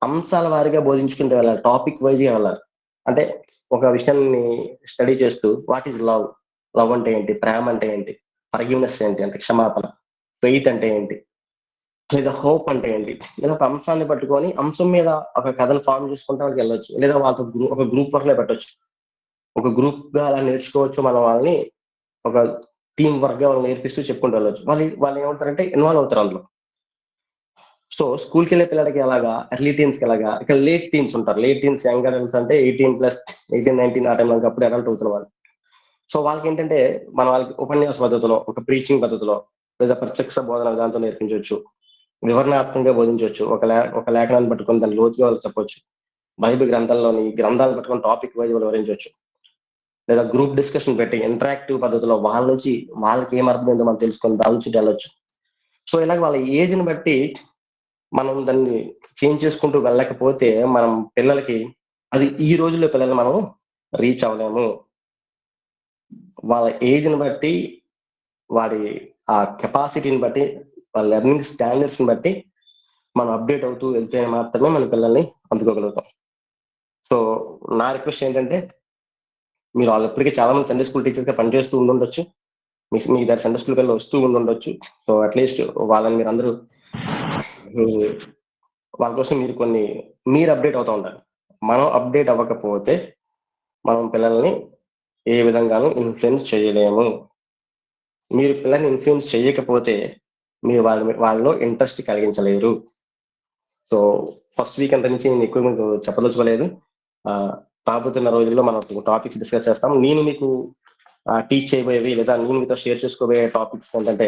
అంశాల వారిగా బోధించుకుంటూ వెళ్ళాలి, టాపిక్ వైజ్ గా వెళ్ళాలి. అంటే ఒక విషయాన్ని స్టడీ చేస్తూ వాట్ ఈజ్ లవ్, లవ్ అంటే ఏంటి, ప్రేమ అంటే ఏంటి, ఫర్గివ్నెస్ ఏంటి అంటే క్షమాపణ, ఫెయిత్ అంటే ఏంటి, లేదా హోప్ అంటే ఏంటి, లేదా ఒక అంశాన్ని పట్టుకొని అంశం మీద ఒక కథను ఫామ్ చేసుకుంటే వాళ్ళకి వెళ్ళొచ్చు. లేదా వాళ్ళతో ఒక గ్రూప్ వర్క్ లో పెట్టొచ్చు, ఒక గ్రూప్ గా అలా నేర్చుకోవచ్చు. మనం వాళ్ళని ఒక టీం వర్క్ గా వాళ్ళు నేర్పిస్తూ చెప్పుకుంటూ వెళ్ళొచ్చు. వాళ్ళు ఏమవుతారంటే ఇన్వాల్వ్ అవుతారు అందులో. సో స్కూల్కి వెళ్ళే పిల్లలకి ఎలాగా, ఎర్లీ టీన్స్ కి ఎలాగా, ఇక లేట్ టీన్స్ ఉంటారు. లేట్ టీన్స్, యంగర్ అంటే 18+18, 19 ఆ టైంలో అప్పుడు అడల్ట్ అవుతున్న వాళ్ళు. సో వాళ్ళకి ఏంటంటే మన వాళ్ళకి ఉపన్యాస పద్ధతిలో, ఒక ప్రీచింగ్ పద్ధతిలో, లేదా ప్రత్యక్ష బోధన విధానంతో నేర్పించవచ్చు, వివరణాత్మకంగా బోధించవచ్చు, ఒక లేఖనాన్ని పట్టుకొని దాన్ని లోతుగా వాళ్ళకి చెప్పొచ్చు. బైబిల్ గ్రంథాల్లోని గ్రంథాలు పట్టుకొని టాపిక్ వైజ్ వివరించవచ్చు, లేదా గ్రూప్ డిస్కషన్ పెట్టి ఇంటరాక్టివ్ పద్ధతిలో వాళ్ళ నుంచి వాళ్ళకి ఏం అర్థమైందో మనం తెలుసుకొని దాని నుంచి వెళ్ళొచ్చు. సో ఇలాగ వాళ్ళ ఏజ్ని బట్టి మనం దాన్ని చేంజ్ చేసుకుంటూ వెళ్ళకపోతే మనం పిల్లలకి అది ఈ రోజుల్లో పిల్లల్ని మనం రీచ్ అవ్వలేము. వాళ్ళ ఏజ్ని బట్టి, వాడి ఆ కెపాసిటీని బట్టి, వాళ్ళ లెర్నింగ్ స్టాండర్డ్స్ని బట్టి మనం అప్డేట్ అవుతూ వెళ్తే మాత్రమే మన పిల్లల్ని అందుకోగలుగుతాం. సో నా రిక్వెస్ట్ ఏంటంటే, మీరు వాళ్ళు ఇప్పటికీ చాలా మంది సండే స్కూల్ టీచర్స్గా పనిచేస్తూ ఉండుండొచ్చు, మీ దగ్గర సండే స్కూల్ పిల్లలు వస్తూ ఉండుండొచ్చు. సో అట్లీస్ట్ వాళ్ళని మీరు అందరూ వాళ్ళ కోసం మీరు అప్డేట్ అవుతూ ఉండాలి. మనం అప్డేట్ అవ్వకపోతే మనం పిల్లల్ని ఏ విధంగానూ ఇన్ఫ్లుయెన్స్ చేయలేము. మీరు పిల్లల్ని ఇన్ఫ్లుయెన్స్ చేయకపోతే మీరు వాళ్ళలో ఇంట్రెస్ట్ కలిగించలేరు. సో ఫస్ట్ వీక్ అంత నుంచి నేను ఎక్కువ మీకు చెప్పదలుచుకోలేదు. రాబోతున్న రోజుల్లో మనం టాపిక్స్ డిస్కస్ చేస్తాం. నేను మీకు టీచ్ చేయబోయేవి లేదా నేను మీతో షేర్ చేసుకోబోయే టాపిక్స్ ఏంటంటే,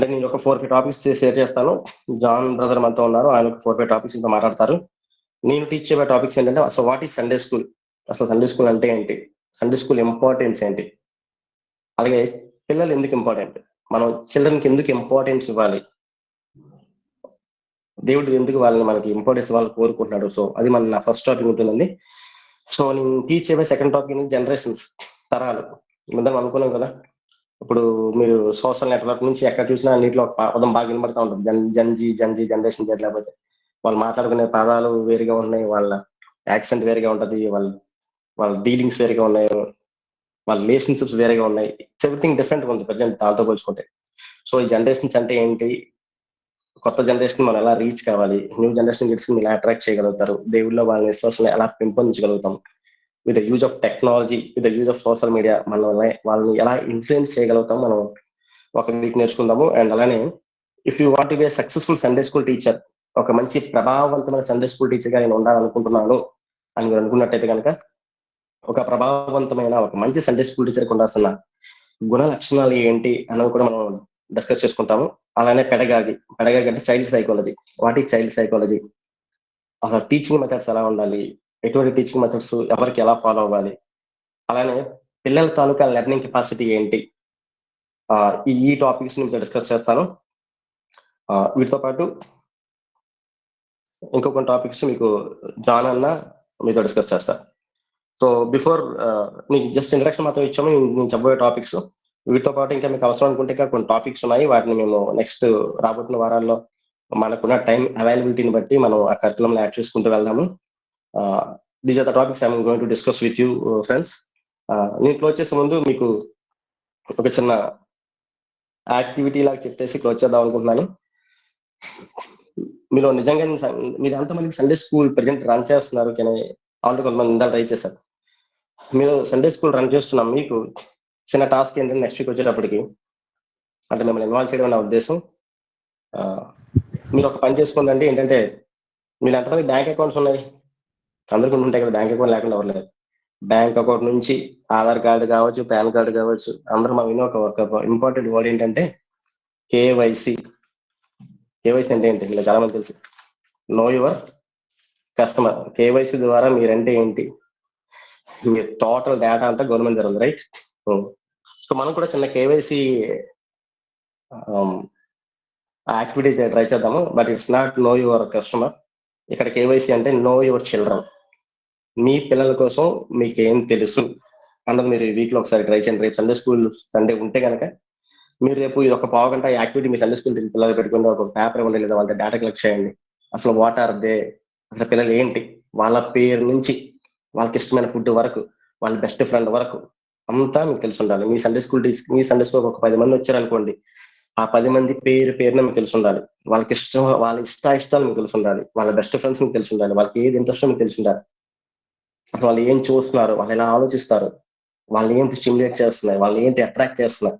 నేను ఒక 4-5 టాపిక్స్ షేర్ చేస్తాను. జాన్ బ్రదర్ మనతో ఉన్నారు, ఆయన 4-5 టాపిక్స్ ఇంత మాట్లాడతారు. నేను టీచ్ చేయబోయే టాపిక్స్ ఏంటంటే, అసలు వాట్ ఈస్ సండే స్కూల్, అసలు సండే స్కూల్ అంటే ఏంటి, సండే స్కూల్ ఇంపార్టెన్స్ ఏంటి, అలాగే పిల్లలు ఎందుకు ఇంపార్టెంట్, మనం చిల్డ్రన్కి ఎందుకు ఇంపార్టెన్స్ ఇవ్వాలి, దేవుడు ఎందుకు వాళ్ళని మనకి ఇంపార్టెన్స్ వాళ్ళు కోరుకుంటున్నాడు. సో అది నా ఫస్ట్ టాపిక్ ఉంటుందండి. సో నేను టీచ్ చేయబోయే సెకండ్ టాపిక్ జనరేషన్స్, తరాలు. ముందర అనుకున్నాం కదా, ఇప్పుడు మీరు సోషల్ నెట్వర్క్ నుంచి ఎక్కడ చూసినా అన్నింటిలో ఒక పదం బాగా వినబడతా ఉంటుంది, జంజీ జనరేషన్ జెడ్. లేకపోతే వాళ్ళు మాట్లాడుకునే పదాలు వేరుగా ఉన్నాయి, వాళ్ళ యాక్సెంట్ వేరుగా ఉంటుంది, వాళ్ళ డీలింగ్స్ వేరుగా ఉన్నాయి, వాళ్ళ రిలేషన్షిప్స్ వేరేగా ఉన్నాయి. ఎవ్రీథింగ్ డిఫరెంట్గా ఉంది ప్రజెంట్ దాంతో పోల్చుకుంటే. సో ఈ జనరేషన్స్ అంటే ఏంటి, కొత్త జనరేషన్ మనం ఎలా రీచ్ కావాలి, న్యూ జనరేషన్ కిడ్స్ ఎలా అట్రాక్ట్ చేయగలుగుతారు, దేవుళ్ళలో వాళ్ళ విశ్వాసం ఎలా పెంపొందించగలుగుతాం, with the use of technology, with the use of social media మనం వాళ్ళని ఎలా ఇన్ఫ్లుయెన్స్ చేయగలుగుతాం, మనం ఒక వీక్ నేర్చుకుందాము. అండ్ అలానే if you want to be a successful Sunday school teacher, ఒక మంచి ప్రభావవంతమైన సండే స్కూల్ టీచర్గా నేను ఉండాలనుకుంటున్నాను అని మీరు అనుకున్నట్టయితే కనుక, ఒక ప్రభావవంతమైన ఒక మంచి సండే స్కూల్ టీచర్కి ఉండాల్సిన గుణ లక్షణాలు ఏంటి అన్నవి కూడా మనం డిస్కస్ చేసుకుంటాము. అలానే పెడగాగి అంటే చైల్డ్ సైకాలజీ. వాట్ ఈ చైల్డ్ సైకాలజీ, అసలు టీచింగ్ మెథడ్స్ ఎలా ఉండాలి, ఎటువంటి టీచింగ్ మెథడ్స్ ఎవరికి ఎలా ఫాలో అవ్వాలి, అలానే పిల్లల తాలూకా లెర్నింగ్ కెపాసిటీ ఏంటి, ఈ టాపిక్స్ నుంచి డిస్కస్ చేస్తాను. వీటితో పాటు ఇంకొక టాపిక్స్ మీకు జాన్ అన్న మీతో డిస్కస్ చేస్తాను. సో బిఫోర్ మీకు జస్ట్ ఇంట్రడక్షన్ మాత్రం ఇచ్చాము, నేను చెప్పబోయే టాపిక్స్. వీటితో పాటు ఇంకా మీకు అవసరం అనుకుంటే ఇంకా కొన్ని టాపిక్స్ ఉన్నాయి, వాటిని మేము నెక్స్ట్ రాబోతున్న వారాల్లో మనకున్న టైం అవైలబిలిటీని బట్టి మనం ఆ కరికులంలో యాడ్ చేసుకుంటూ వెళ్దాము. These are the topics I'm going to discuss with you friends. నేను క్లోజ్ చేసే ముందు మీకు ఒక చిన్న యాక్టివిటీ లాగా చెప్పేసి క్లోజ్ చేద్దాం అనుకుంటున్నాను. మీరు నిజంగా మీరు ఎంతమందికి సండే స్కూల్ ప్రజెంట్ రన్ చేస్తున్నారు, కానీ ఆల్రెడీ కొంతమంది ఇందాక ట్రై చేశారు. మీరు సండే స్కూల్ రన్ చేస్తున్నాం, మీకు చిన్న టాస్క్ ఏంటంటే నెక్స్ట్ వీక్ వచ్చేటప్పటికి, అంటే మిమ్మల్ని ఇన్వాల్వ్ చేయడం నా ఉద్దేశం, మీరు ఒక పని చేసుకోండి. ఏంటంటే మీరు ఎంతమంది బ్యాంక్ అకౌంట్స్ ఉన్నాయి, అందరికీ ఉంటాయి కదా, బ్యాంక్ అకౌంట్ లేకుండా ఎవరు లేదు. బ్యాంక్ అకౌంట్ నుంచి ఆధార్ కార్డు కావచ్చు, పాన్ కార్డు కావచ్చు, అందరూ మనం విని ఒక ఇంపార్టెంట్ వర్డ్ ఏంటంటే కేవైసీ. కేవైసీ అంటే ఏంటి, ఇలా చాలా మంది తెలుసు, నో యువర్ కస్టమర్. కేవైసీ ద్వారా మీరంటే ఏంటి, మీ టోటల్ డేటా అంతా గవర్నమెంట్ జరుగుతుంది, రైట్. సో మనం కూడా చిన్న కేవైసీ యాక్టివిటీ ట్రై చేద్దాము. But it's not know your customer. ఇక్కడ కేవైసీ అంటే నో యువర్ చిల్డ్రన్. మీ పిల్లల కోసం మీకేం తెలుసు అన్నది మీరు వీక్లో ఒకసారి ట్రై చేయండి. రేపు సండే స్కూల్ సండే ఉంటే కనుక మీరు రేపు ఇది ఒక పావు గంట యాక్టివిటీ మీ సండే స్కూల్ పిల్లలు పెట్టుకుని ఒక పేపర్ ఇవ్వండి, లేదా వాళ్ళ డేటా కలెక్ట్ చేయండి. అసలు వాట్ ఆర్ దే, అసలు పిల్లలు ఏంటి, వాళ్ళ పేరు నుంచి వాళ్ళకి ఇష్టమైన ఫుడ్ వరకు, వాళ్ళ బెస్ట్ ఫ్రెండ్ వరకు అంతా మీకు తెలిసి ఉండాలి. మీ సండే స్కూల్ ఒక 10 మంది వచ్చారనుకోండి, ఆ 10 మంది పేరున మీకు తెలిసి ఉండాలి. వాళ్ళకి వాళ్ళ ఇష్టాలు మీకు తెలిసి ఉండాలి, వాళ్ళ బెస్ట్ ఫ్రెండ్స్ మీకు తెలిసి ఉండాలి, వాళ్ళకి ఏది ఇంట్రెస్టో మీకు తెలిసి ఉండాలి, వాళ్ళు ఏం చూస్తున్నారు, వాళ్ళు ఎలా ఆలోచిస్తారు, వాళ్ళని ఏంటి స్టిమ్యులేట్ చేస్తున్నాయి, వాళ్ళని ఏంటి అట్రాక్ట్ చేస్తున్నాయి,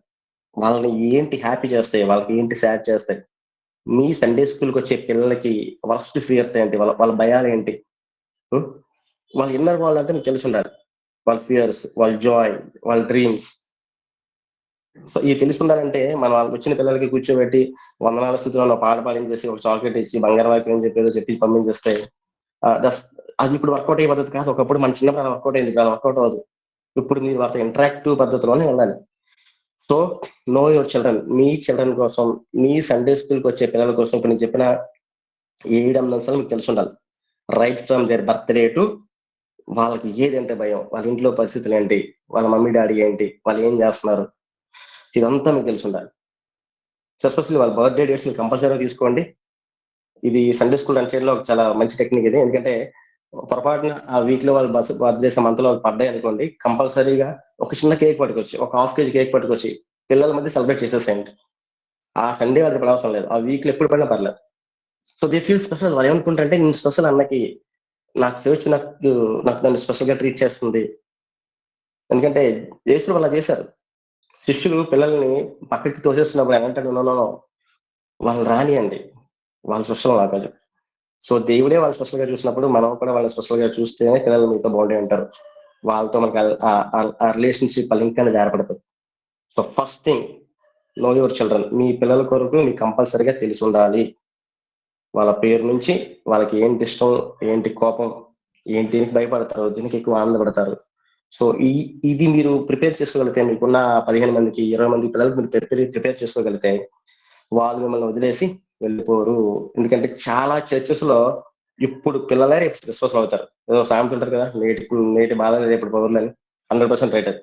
వాళ్ళని ఏంటి హ్యాపీ చేస్తాయి, వాళ్ళకి ఏంటి సాడ్ చేస్తాయి. మీ సండే స్కూల్కి వచ్చే పిల్లలకి వర్స్ట్ ఫియర్స్ ఏంటి, వాళ్ళ భయాలు ఏంటి, వాళ్ళ ఇన్నర్ వాళ్ళు అంతా మీకు తెలిసి ఉండాలి. వాళ్ళ ఫియర్స్, వాళ్ళ జాయ్, వాళ్ళ డ్రీమ్స్. సో ఇది తెలుసుకుంటారంటే మనం వచ్చిన పిల్లలకి కూర్చోబెట్టి వందనాల స్థితిలో పాట పాడించేసి ఒక చాక్లెట్ ఇచ్చి బంగారం వైపు ఏం చెప్పేదో చెప్పి పంపించేస్తే అది ఇప్పుడు వర్కౌట్ అయ్యే పద్ధతి కాదు. ఒకప్పుడు మన చిన్నప్పుడు వర్కౌట్ అయింది, కాదు వర్కౌట్ అవ్వదు. ఇప్పుడు మీరు వాళ్ళతో ఇంటరాక్టివ్ పద్ధతిలోనే వెళ్ళాలి. సో నో యువర్ చిల్డ్రన్, మీ చిల్డ్రన్ కోసం, మీ సండే స్కూల్కి వచ్చే పిల్లల కోసం ఇప్పుడు నేను చెప్పిన 7 అంశాలు మీకు తెలిసి ఉండాలి. Right from their birthday to వాళ్ళకి ఏదంటే భయం, వాళ్ళ ఇంట్లో పరిస్థితులు ఏంటి, వాళ్ళ మమ్మీ డాడీ ఏంటి, వాళ్ళు ఏం చేస్తున్నారు, ఇదంతా మీకు తెలిసి ఉండాలి. ఎస్పెషల్లీ వాళ్ళ బర్త్డే డేట్స్ మీరు కంపల్సరీగా తీసుకోండి. ఇది సండే స్కూల్ రన్ చేయడంలో చాలా మంచి టెక్నిక్ ఇది. ఎందుకంటే పొరపాటున ఆ వీక్ లో వాళ్ళు బర్త్డే మంత్ లో వాళ్ళు పడ్డాయి అనుకోండి, కంపల్సరీగా ఒక చిన్న కేక్ పట్టుకొచ్చి, ఒక హాఫ్ కేజీ కేక్ పట్టుకొచ్చి పిల్లల మధ్య సెలబ్రేట్ చేసేసేయండి. ఆ సండే వాళ్ళకి పడవసరం లేదు, ఆ వీక్ లో ఎప్పుడు పడినా పర్లేదు. So they feel special. వాళ్ళు ఏమనుకుంటారంటే నేను స్పెషల్ అన్నకి, నాకు చర్చ్ నాకు నన్ను స్పెషల్ గా ట్రీట్ చేస్తుంది. ఎందుకంటే యేసు అలా చేశారు. శిష్యులు పిల్లల్ని పక్కకి తోసేస్తున్నప్పుడు ఏమంటాడు, నో నో నో, వాళ్ళని రానియండి, వాళ్ళ స్పెషల్ కాదు. సో దేవుడే వాళ్ళు స్పెషల్ గా చూసినప్పుడు మనం కూడా వాళ్ళని స్పెషల్ గా చూస్తేనే పిల్లలు మీతో బాగుండే ఉంటారు. వాళ్ళతో మనకి ఆ రిలేషన్షిప్ లింక్ అనేది ఏర్పడుతుంది. So first thing, know your children. మీ పిల్లల కొరకు మీకు కంపల్సరీగా తెలిసి ఉండాలి. వాళ్ళ పేరు నుంచి వాళ్ళకి ఏంటి ఇష్టం, ఏంటి కోపం, ఏంటి దీనికి భయపడతారు, దీనికి ఎక్కువ ఆనందపడతారు. సో ఇది మీరు ప్రిపేర్ చేసుకోగలిగితే, మీకున్న 15 మందికి 20 మంది పిల్లలకి మీరు ప్రిపేర్ చేసుకోగలిగితే వాళ్ళు మిమ్మల్ని వదిలేసి వెళ్ళిపోరు. ఎందుకంటే చాలా చర్చెస్ లో ఇప్పుడు పిల్లలే రేపు విశ్వాసం అవుతారు. ఏదో సామెత ఉంటారు కదా, నేటి బాధ రేపు పౌరులని. 100% రైట్ అది.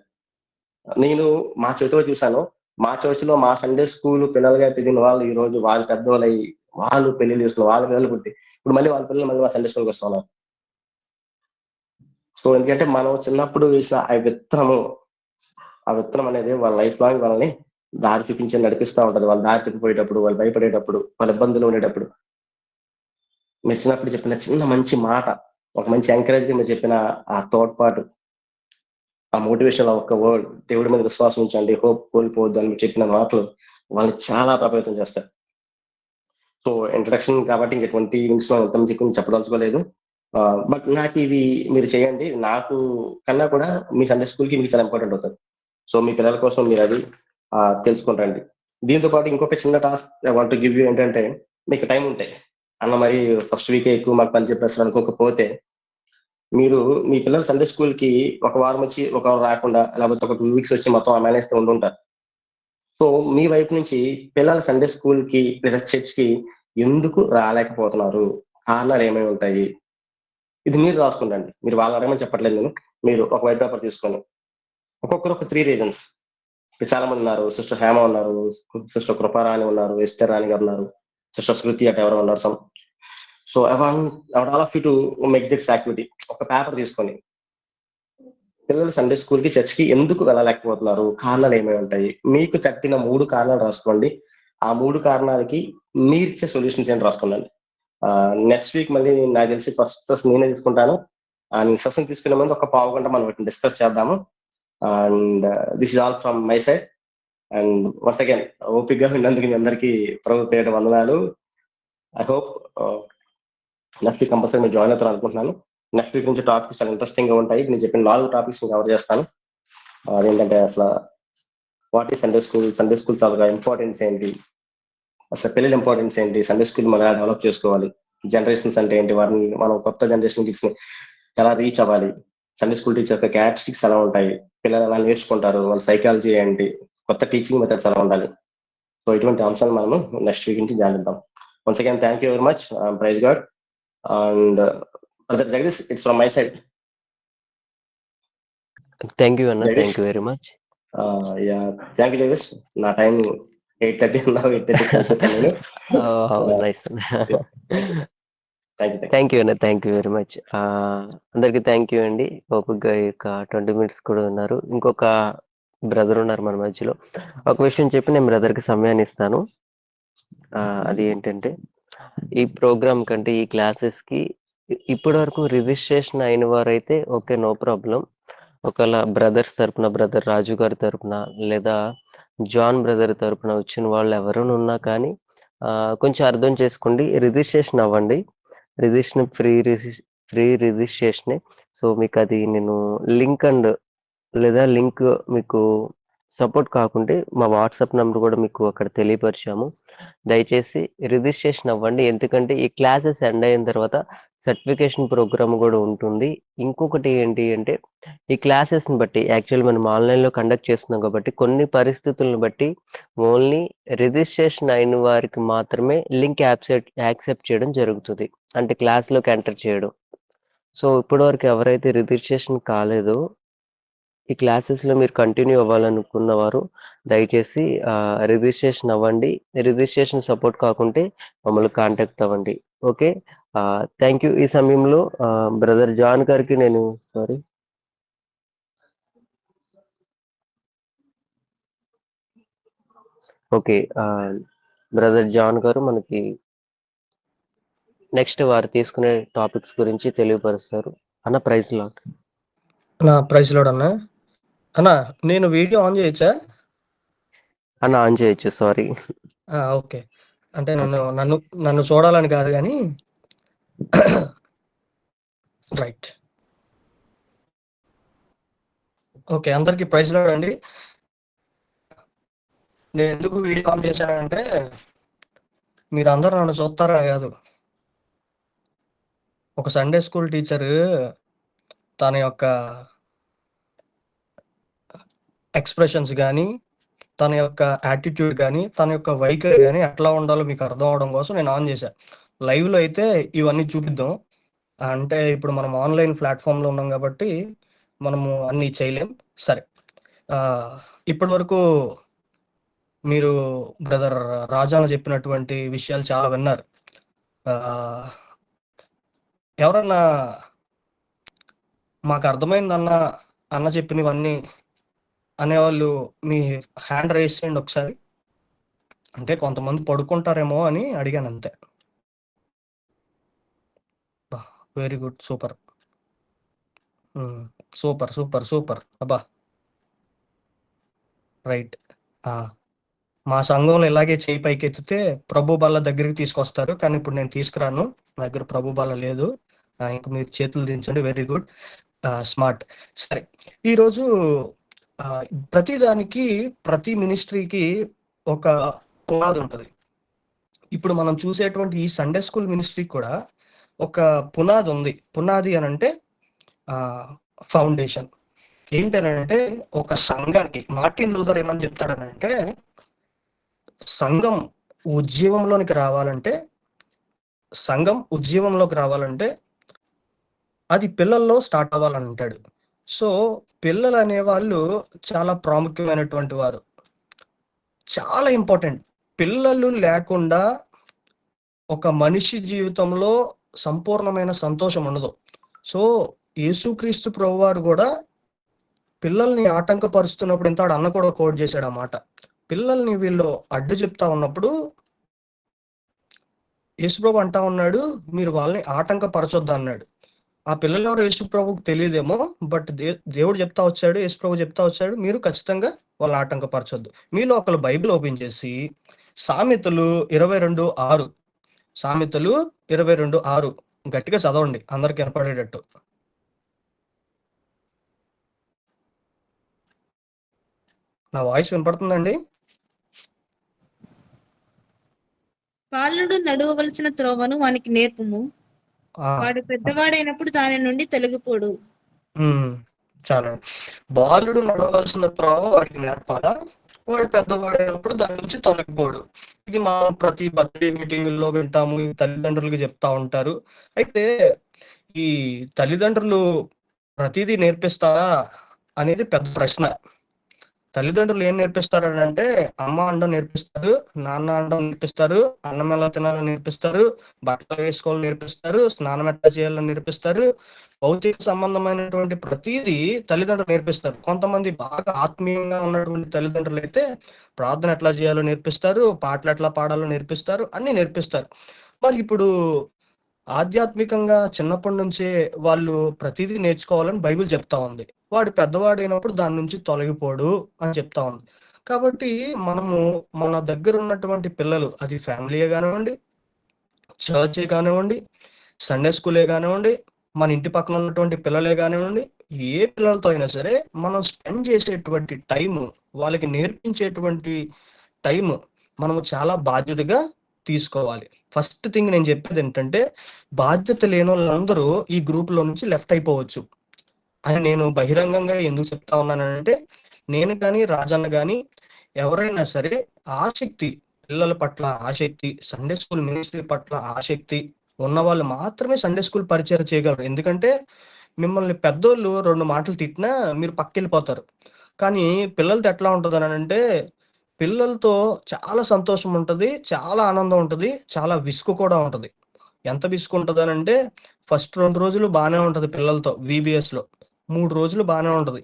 నేను మా చేతిలో చూశాను. మా చర్చ్ లో మా సండే స్కూల్ పిల్లలుగా తిరిగిన వాళ్ళు ఈ రోజు వాళ్ళు పెద్దవాళ్ళు అయ్యి, వాళ్ళు పెళ్లి చేసుకున్న, వాళ్ళ పిల్లలు పుట్టి ఇప్పుడు మళ్ళీ వాళ్ళ పిల్లలు మళ్ళీ మా సండే స్కూల్కి వస్తున్నారు. సో ఎందుకంటే మనం చిన్నప్పుడు వేసిన ఆ విత్తనం అనేది వాళ్ళ లైఫ్ లాంగ్ వాళ్ళని దారి చూపించి నడిపిస్తూ ఉంటది. వాళ్ళు దారి తిప్పిపోయేటప్పుడు, వాళ్ళు భయపడేటప్పుడు, వాళ్ళ ఇబ్బందులు ఉండేటప్పుడు మీరు చిన్నప్పుడు చెప్పిన చిన్న మంచి మాట, ఒక మంచి ఎంకరేజ్ మీరు చెప్పిన ఆ తోడ్పాటు, ఆ మోటివేషన్, ఒక వర్డ్, దేవుడి మీద విశ్వాసం ఉంచండి, హోప్ కోల్పోవద్దు అని మీరు చెప్పిన మాటలు వాళ్ళని చాలా ప్రభావితం చేస్తాయి. సో ఇంట్రడక్షన్ కాబట్టి ఇంకెటువంటి లింక్స్ ఎంత మంచి చెప్పదలుచుకోలేదు. బట్ నాకు ఇది మీరు చేయండి, నాకు కన్నా కూడా మీ సండే స్కూల్కి మీకు చాలా ఇంపార్టెంట్ అవుతుంది. సో మీ పిల్లల కోసం మీరు అది తెలుసుకుంటారండి. దీంతో పాటు ఇంకొక చిన్న task I want to give you ఏంటంటే, మీకు టైం ఉంటే అన్న మరి ఫస్ట్ వీకే ఎక్కువ మాకు పని చెప్పేస్తారు అనుకోకపోతే, మీరు మీ పిల్లలు సండే స్కూల్ కి ఒక వారం వచ్చి ఒక వారం రాకుండా, లేకపోతే ఒక 2 వీక్స్ వచ్చి మొత్తం మేనేస్తే ఉండుంటారు. సో మీ వైపు నుంచి పిల్లల సండే స్కూల్ కి లేదా చర్చ్ కి ఎందుకు రాలేకపోతున్నారు, కారణాలు ఏమేమి ఉంటాయి, ఇది మీరు రాసుకుంటండి. మీరు వాళ్ళు అడగమని చెప్పట్లేదు నేను. మీరు ఒక వైట్ పేపర్ తీసుకొని ఒక్కొక్కరు ఒక 3 రీజన్స్. చాలా మంది ఉన్నారు. సిస్టర్ హేమ ఉన్నారు, సిస్టర్ కృపారాణి ఉన్నారు, ఎస్టర్ రాణి గారు ఉన్నారు, సిస్టర్ శృతి అటు ఎవరో ఉన్నారు. So all of you to make this activity. ఒక పేపర్ తీసుకొని పిల్లలు సండే స్కూల్ కి చర్చ్ కి ఎందుకు వెళ్ళలేకపోతున్నారు, కారణాలు ఏమేమి ఉంటాయి, మీకు తట్టిన 3 కారణాలు రాసుకోండి. ఆ 3 కారణాలకి మీరిచ్చే సొల్యూషన్స్ ఏంటి రాసుకోండి. నెక్స్ట్ వీక్ మళ్ళీ నాకు తెలిసి ఫస్ట్ నేనే తీసుకుంటాను. నేను సెషన్ తీసుకునే ముందు ఒక పావు గంట మనం డిస్కస్ చేద్దాము. And this is all from my side. And once again ఓపికగా విన్నందుకు మీ అందరికీ ప్రభు పేరిట వందనాలు. I hope next week compulsory మీరు జాయిన్ అవుతారు అనుకుంటున్నాను. నెక్స్ట్ వీక్ నుంచి టాపిక్స్ చాలా ఇంట్రెస్టింగ్ గా ఉంటాయి. నేను చెప్పిన 4 టాపిక్స్ కవర్ చేస్తాను. అదేంటంటే అసలు వాట్ ఈ సండే స్కూల్, సండే స్కూల్ చాలా ఇంపార్టెన్స్ ఏంటి, అసలు పిల్లల ఇంపార్టెన్స్ ఏంటి, సండే స్కూల్ మనం ఎలా డెవలప్ చేసుకోవాలి, జనరేషన్స్ అంటే ఏంటి, వారిని మనం కొత్త జనరేషన్ కిడ్స్ ని ఎలా రీచ్ అవ్వాలి, సండే స్కూల్ టీచర్ యొక్క క్యారెక్టరిస్టిక్స్ ఎలా ఉంటాయి, పిల్లలు ఎలా నేర్చుకుంటారు, వాళ్ళ సైకాలజీ ఏంటి, కొత్త టీచింగ్ మెథడ్స్ ఎలా ఉండాలి. సో ఇటువంటి అంశాలు మనము నెక్స్ట్ వీక్ నుంచి జానిద్దాం. Once again thank you very much. Praise God. And brother Jagadish, it's from my side. Thank you అన్న, Jagadish, thank you very much. Yeah thank you Jagadish. నా టైం 8:30 అన్నారు, 8:30 వచ్చేసాను నేను. Nice. Thank you. Thank you అన్న, thank you very much. అందరికి thank you అండి. ఓపికగా ఒక 20 మినిట్స్ కూడా ఉన్నారు. ఇంకొక బ్రదర్ ఉన్నారు మన మధ్యలో. ఒక విషయం చెప్పి నేను బ్రదర్కి సమయాన్ని ఇస్తాను. అది ఏంటంటే, ఈ ప్రోగ్రామ్ కంటే ఈ క్లాసెస్కి ఇప్పటి వరకు రిజిస్ట్రేషన్ అయిన వారైతే ఓకే, నో ప్రాబ్లం. ఒకవేళ బ్రదర్స్ తరపున, బ్రదర్ రాజు గారి తరపున లేదా జాన్ బ్రదర్ తరపున వచ్చిన వాళ్ళు ఎవరైనా ఉన్నా కానీ కొంచెం అర్థం చేసుకోండి, రిజిస్ట్రేషన్ అవ్వండి. Registration free రిజిస్ట్రేషనే. సో మీకు అది నేను లింక్ లేదా లింక్ మీకు సపోర్ట్ కాకుంటే మా వాట్సాప్ నెంబర్ కూడా మీకు అక్కడ తెలియపరిచాము. దయచేసి రిజిస్ట్రేషన్ అవ్వండి. ఎందుకంటే ఈ క్లాసెస్ ఎండ్ అయిన తర్వాత సర్టిఫికేషన్ ప్రోగ్రామ్ కూడా ఉంటుంది. ఇంకొకటి ఏంటి అంటే ఈ క్లాసెస్ని బట్టి యాక్చువల్ మనం ఆన్లైన్లో కండక్ట్ చేస్తున్నాం కాబట్టి కొన్ని పరిస్థితులను బట్టి ఓన్లీ రిజిస్ట్రేషన్ అయిన వారికి మాత్రమే లింక్ యాక్సెప్ట్ చేయడం జరుగుతుంది. అంటే క్లాస్లోకి ఎంటర్ చేయడం. సో ఇప్పటివరకు ఎవరైతే రిజిస్ట్రేషన్ కాలేదో ఈ క్లాసెస్లో మీరు కంటిన్యూ అవ్వాలనుకున్న వారు దయచేసి రిజిస్ట్రేషన్ అవ్వండి. రిజిస్ట్రేషన్ సపోర్ట్ కాకుంటే మమ్మల్ని కాంటాక్ట్ అవ్వండి. Okay, thank you. ఈ సమయంలో బ్రదర్ జాన్ గారికి నేను ఓకే, బ్రదర్ జాన్ గారు మనకి నెక్స్ట్ వారు తీసుకునే టాపిక్స్ గురించి తెలియపరుస్తారు. అన్న ప్రైజ్ లాట్. ప్రైజ్ లోడ్ అన్న నేను వీడియో ఆన్ చేయొచ్చా అన్న? ఆన్ చేయొచ్చు. సారీ. ఓకే, అంటే నన్ను చూడాలని కాదు కానీ రైట్. ఓకే, అందరికి ప్రైజ్ లోడ్ అండి. నేను ఎందుకు వీడియో ఆన్ చేశానంటే మీరు అందరూ నన్ను చూస్తారా కాదు. ఒక సండే స్కూల్ టీచర్ తన యొక్క ఎక్స్ప్రెషన్స్ కానీ, తన యొక్క యాటిట్యూడ్ కానీ, తన యొక్క వైఖరి కానీ ఎట్లా ఉండాలో మీకు అర్థం అవడం కోసం నేను ఆన్ చేశాను. లైవ్లో అయితే ఇవన్నీ చూపిద్దాం. అంటే ఇప్పుడు మనం ఆన్లైన్ ప్లాట్ఫామ్లో ఉన్నాం కాబట్టి మనము అన్నీ చేయలేం. సరే, ఇప్పటి వరకు మీరు బ్రదర్ రాజాను చెప్పినటువంటి విషయాలు చాలా విన్నారు. ఎవరన్నా మాకు అర్థమైందన్న అన్న చెప్పినవన్నీ అనేవాళ్ళు మీ హ్యాండ్ రైజ్ చేయండి ఒకసారి. అంటే కొంతమంది పడుకుంటారేమో అని అడిగాను అంతే. Very good, super super super super. అబ్బా రైట్. మా సంఘంలో ఇలాగే చేయి పైకి ఎత్తితే ప్రభు బల్ల దగ్గరికి తీసుకొస్తారు, కానీ ఇప్పుడు నేను తీసుకురాను, నా దగ్గర ప్రభు బల్ల లేదు. ఇంకా మీరు చేతులు దించండి. Very good, smart. సరే, ఈరోజు ప్రతిదానికి ప్రతి మినిస్ట్రీకి ఒక పునాది ఉంటుంది. ఇప్పుడు మనం చూసేటువంటి ఈ సండే స్కూల్ మినిస్ట్రీకి కూడా ఒక పునాది ఉంది. పునాది అని అంటే ఫౌండేషన్. ఏంటనంటే ఒక సంఘానికి మార్టిన్ లూథర్ ఏమని చెప్తాడనంటే సంఘం ఉద్యమంలోకి రావాలంటే అది పిల్లల్లో స్టార్ట్ అవ్వాలని అంటాడు. సో పిల్లలు అనేవాళ్ళు చాలా ప్రాముఖ్యమైనటువంటి వారు, చాలా ఇంపార్టెంట్. పిల్లలు లేకుండా ఒక మనిషి జీవితంలో సంపూర్ణమైన సంతోషం ఉండదు. సో యేసుక్రీస్తు ప్రభువారు కూడా పిల్లల్ని ఆటంకపరుస్తున్నప్పుడు ఇంత అన్న కూడా కోట్ చేశాడు అన్నమాట. పిల్లల్ని వీళ్ళు అడ్డు చెప్తా ఉన్నప్పుడు యేసుప్రభు అంటా ఉన్నాడు, మీరు వాళ్ళని ఆటంకపరచొద్దు అన్నాడు. ఆ పిల్లలు ఎవరు యేసుప్రభుకు తెలియదేమో, బట్ దేవుడు చెప్తా వచ్చాడు, యేసుప్రభు చెప్తా వచ్చాడు, మీరు ఖచ్చితంగా వాళ్ళని ఆటంకపరచొద్దు. మీలో ఒకళ్ళు బైబిల్ ఓపెన్ చేసి సామెతలు 22:6 సామెతలు 22:6 గట్టిగా చదవండి, అందరికి వినపడేటట్టు. నా వాయిస్ వినపడుతుందండి? బాలుడు నడవవలసిన త్రోవను వానికి నేర్పుము, వాడు పెద్దవాడైనప్పుడు దాని నుండి తొలగిపోడు. చాలా. బాలుడు నడవలసిన త్రోవ వాడికి నేర్పాలా, వాడు పెద్దవాడైనప్పుడు దాని నుంచి తొలగిపోడు. ఇది మనం ప్రతి బర్త్డే మీటింగుల్లో వింటాము, ఈ తల్లిదండ్రులకి చెప్తా ఉంటారు. అయితే ఈ తల్లిదండ్రులు ప్రతిదీ నేర్పిస్తారా అనేది పెద్ద ప్రశ్న. తల్లిదండ్రులు ఏం నేర్పిస్తారంటే అమ్మ అండం నేర్పిస్తారు, నాన్న అండం నేర్పిస్తారు, అన్నం ఎలా తినాలని నేర్పిస్తారు, బట్టలు వేసుకోవాలని నేర్పిస్తారు, స్నానం ఎట్లా చేయాలని నేర్పిస్తారు. భౌతిక సంబంధమైనటువంటి ప్రతిదీ తల్లిదండ్రులు నేర్పిస్తారు. కొంతమంది బాగా ఆత్మీయంగా ఉన్నటువంటి తల్లిదండ్రులు అయితే ప్రార్థన ఎట్లా చేయాలో నేర్పిస్తారు, పాటలు ఎట్లా పాడాలో నేర్పిస్తారు, అన్ని నేర్పిస్తారు. మరి ఇప్పుడు ఆధ్యాత్మికంగా చిన్నప్పటి నుంచే వాళ్ళు ప్రతిదీ నేర్చుకోవాలని బైబిల్ చెప్తా ఉంది. వాడు పెద్దవాడైనప్పుడు దాని నుంచి తొలగిపోడు అని చెప్తా ఉంది. కాబట్టి మనము మన దగ్గర ఉన్నటువంటి పిల్లలు, అది ఫ్యామిలీయే కానివ్వండి, చర్చే కానివ్వండి, సండే స్కూలే కానివ్వండి, మన ఇంటి పక్కన ఉన్నటువంటి పిల్లలే కానివ్వండి, ఏ పిల్లలతో అయినా సరే మనం స్పెండ్ చేసేటువంటి టైము, వాళ్ళకి నేర్పించేటువంటి టైము మనము చాలా బాధ్యతగా తీసుకోవాలి. ఫస్ట్ థింగ్ నేను చెప్పేది ఏంటంటే, బాధ్యత లేని వాళ్ళందరూ ఈ గ్రూప్లో నుంచి లెఫ్ట్ అయిపోవచ్చు అని నేను బహిరంగంగా ఎందుకు చెప్తా ఉన్నానంటే, నేను కానీ రాజన్న కానీ ఎవరైనా సరే ఆసక్తి, పిల్లల పట్ల ఆసక్తి, సండే స్కూల్ మినిస్ట్రీ పట్ల ఆసక్తి ఉన్న వాళ్ళు మాత్రమే సండే స్కూల్ పరిచయం చేయగలరు. ఎందుకంటే మిమ్మల్ని పెద్దోళ్ళు 2 మాటలు తిట్టినా మీరు పక్కెళ్ళిపోతారు. కానీ పిల్లలతో ఎట్లా ఉంటదనంటే, పిల్లలతో చాలా సంతోషం ఉంటది, చాలా ఆనందం ఉంటది, చాలా విసుగు కూడా ఉంటది. ఎంత విసుగు ఉంటదనంటే, ఫస్ట్ 2 రోజులు బానే ఉంటది పిల్లలతో వీబీఎస్‌లో. 3 రోజులు బానే ఉంటది.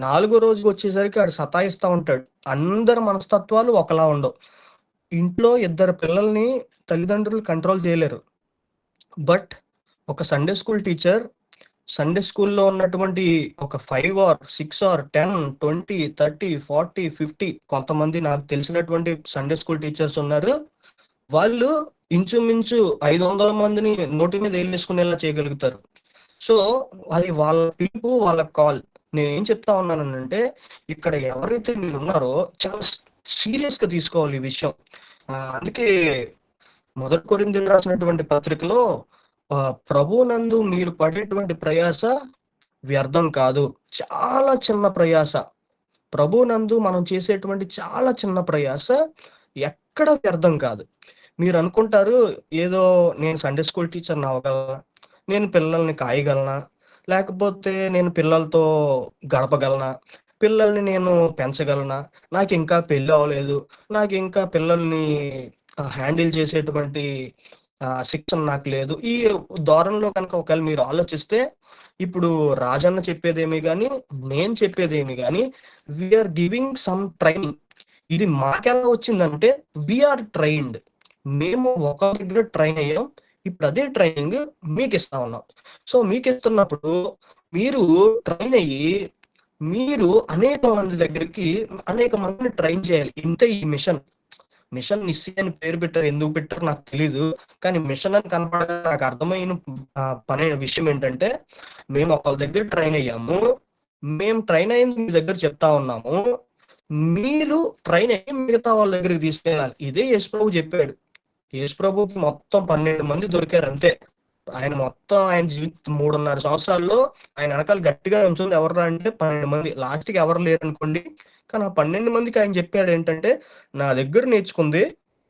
4గో రోజుకొచ్చేసరికి ఆడు సతాయిస్తా ఉంటాడు. అందరి మనస్తత్వాలు ఒకలా ఉండవు. ఇంట్లో ఇద్దరు పిల్లల్ని తల్లిదండ్రులు కంట్రోల్ చేయలేరు. బట్ ఒక సండే స్కూల్ టీచర్ సండే స్కూల్‌లో ఉన్నటువంటి ఒక 5 ఆర్ 6 ఆర్ 10, 20, 30, 40, 50 కొంతమంది నాకు తెలిసినటువంటి సండే స్కూల్ టీచర్స్ ఉన్నారు. వాళ్ళు ఇంచుమించు 500 మందిని నోటి మీద ఏలేసుకునేలా చేయగలుగుతారు. సో, అది వాళ్ళ పిలుపు, వాళ్ళ కాల్. నేనేం చెప్తా ఉన్నాననంటే, ఇక్కడ ఎవరైతే మీరున్నారో చాలా సీరియస్‌గా తీసుకోవాలి ఈ విషయం. అందుకే మొదటి కొరింథీయులకు రాసినటువంటి పత్రికలో ప్రభువునందు మీరు పడేటువంటి ప్రయాస వ్యర్థం కాదు. చాలా చిన్న ప్రయాస. ప్రభువునందు మనం చేసేటువంటి చాలా చిన్న ప్రయాస ఎక్కడ వ్యర్థం కాదు. మీరు అనుకుంటారు ఏదో నేను సండే స్కూల్ టీచర్‌ని అవ్వగలనా? నేను పిల్లల్ని కాయగలనా? లేకపోతే నేను పిల్లలతో గడపగలనా? పిల్లల్ని నేను పెంచగలనా? నాకింకా పెళ్లి అవ్వలేదు. నాకింకా పిల్లల్ని హ్యాండిల్ చేసేటువంటి శిక్షణ నాకు లేదు. ఈ ధోరణిలో కనుక ఒకవేళ మీరు ఆలోచిస్తే, ఇప్పుడు రాజన్న చెప్పేదేమి గాని, నేను చెప్పేదేమి గాని, we are giving some training. ఇది మాకెలా వచ్చిందంటే, వి ఆర్ ట్రైన్డ్. మేము ఒక దగ్గర ట్రైన్ అయ్యాం. ఇప్పుడు అదే ట్రైనింగ్ మీకు ఇస్తా ఉన్నాం. సో మీకు ఇస్తున్నప్పుడు మీరు ట్రైన్ అయ్యి మీరు అనేక మందిని ట్రైన్ చేయాలి. ఇంతే ఈ మిషన్ నిస్సి అని పేరు పెట్టారు. ఎందుకు పెట్టారు నాకు తెలీదు. కానీ మిషన్ అని కనపడగా నాకు అర్థమైన విషయం ఏంటంటే, మేము ఒకళ్ళ దగ్గర ట్రైన్ అయ్యాము. మేము ట్రైన్ అయింది మీ దగ్గర చెప్తా ఉన్నాము. మీరు ట్రైన్ అయ్యి మిగతా వాళ్ళ దగ్గరికి తీసుకెళ్ళాలి. ఇదే యేసుప్రభు చెప్పాడు. యేసుప్రభుకి మొత్తం 12 మంది దొరికారు అంతే. ఆయన జీవితం 3.5 సంవత్సరాల్లో ఆయన వెనకాల గట్టిగా ఉంచుంది ఎవర్రా అంటే 12 మంది. లాస్ట్‌కి ఎవరు లేరనుకోండి. కానీ ఆ 12 మందికి ఆయన చెప్పాడు ఏంటంటే, నా దగ్గర నేర్చుకుంది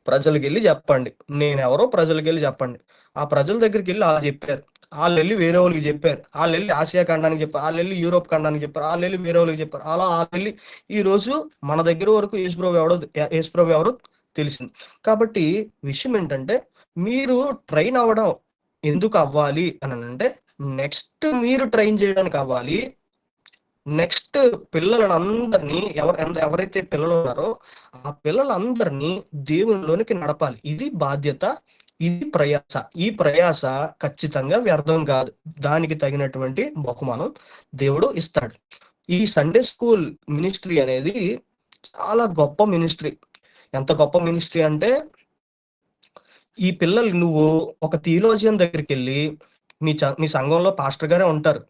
ప్రజలకెళ్ళి చెప్పండి. నేనెవరో ప్రజలకెళ్ళి చెప్పండి. ఆ ప్రజల దగ్గరికెళ్ళి అలా చెప్పారు. ఆళ్ళెళ్ళి వేరే వాళ్ళకి చెప్పారు. ఆళ్ళెళ్ళి ఆసియా ఖండానికి చెప్పారు. ఆళ్ళెళ్ళి యూరోప్ ఖండానికి చెప్పారు. ఆళ్ళెళ్ళి వేరే వాళ్ళకి చెప్పారు. అలా ఆళ్ళెళ్ళి ఈరోజు మన దగ్గర వరకు యేసుప్రభు ఎవరో తెలిసింది. కాబట్టి విషయం ఏంటంటే, మీరు ట్రైన్ అవ్వడం ఎందుకు అవ్వాలి అనంటే, నెక్స్ట్ మీరు ట్రైన్ చేయడానికి అవ్వాలి. నెక్స్ట్ పిల్లలందరినీ ఎవరైతే పిల్లలు ఉన్నారో ఆ పిల్లలందరినీ దేవునిలోనికి నడపాలి. ఇది బాధ్యత, ఇది ప్రయాస. ఈ ప్రయాస ఖచ్చితంగా వ్యర్థం కాదు. దానికి తగినటువంటి బహుమానం దేవుడు ఇస్తాడు. ఈ సండే స్కూల్ మినిస్ట్రీ అనేది చాలా గొప్ప మినిస్ట్రీ. ఎంత గొప్ప మినిస్ట్రీ అంటే, ఈ పిల్లలు నువ్వు ఒక థియోలాజియన్ దగ్గరికి వెళ్ళి, మీ సంఘంలో పాస్టర్ గారే ఉంటారు.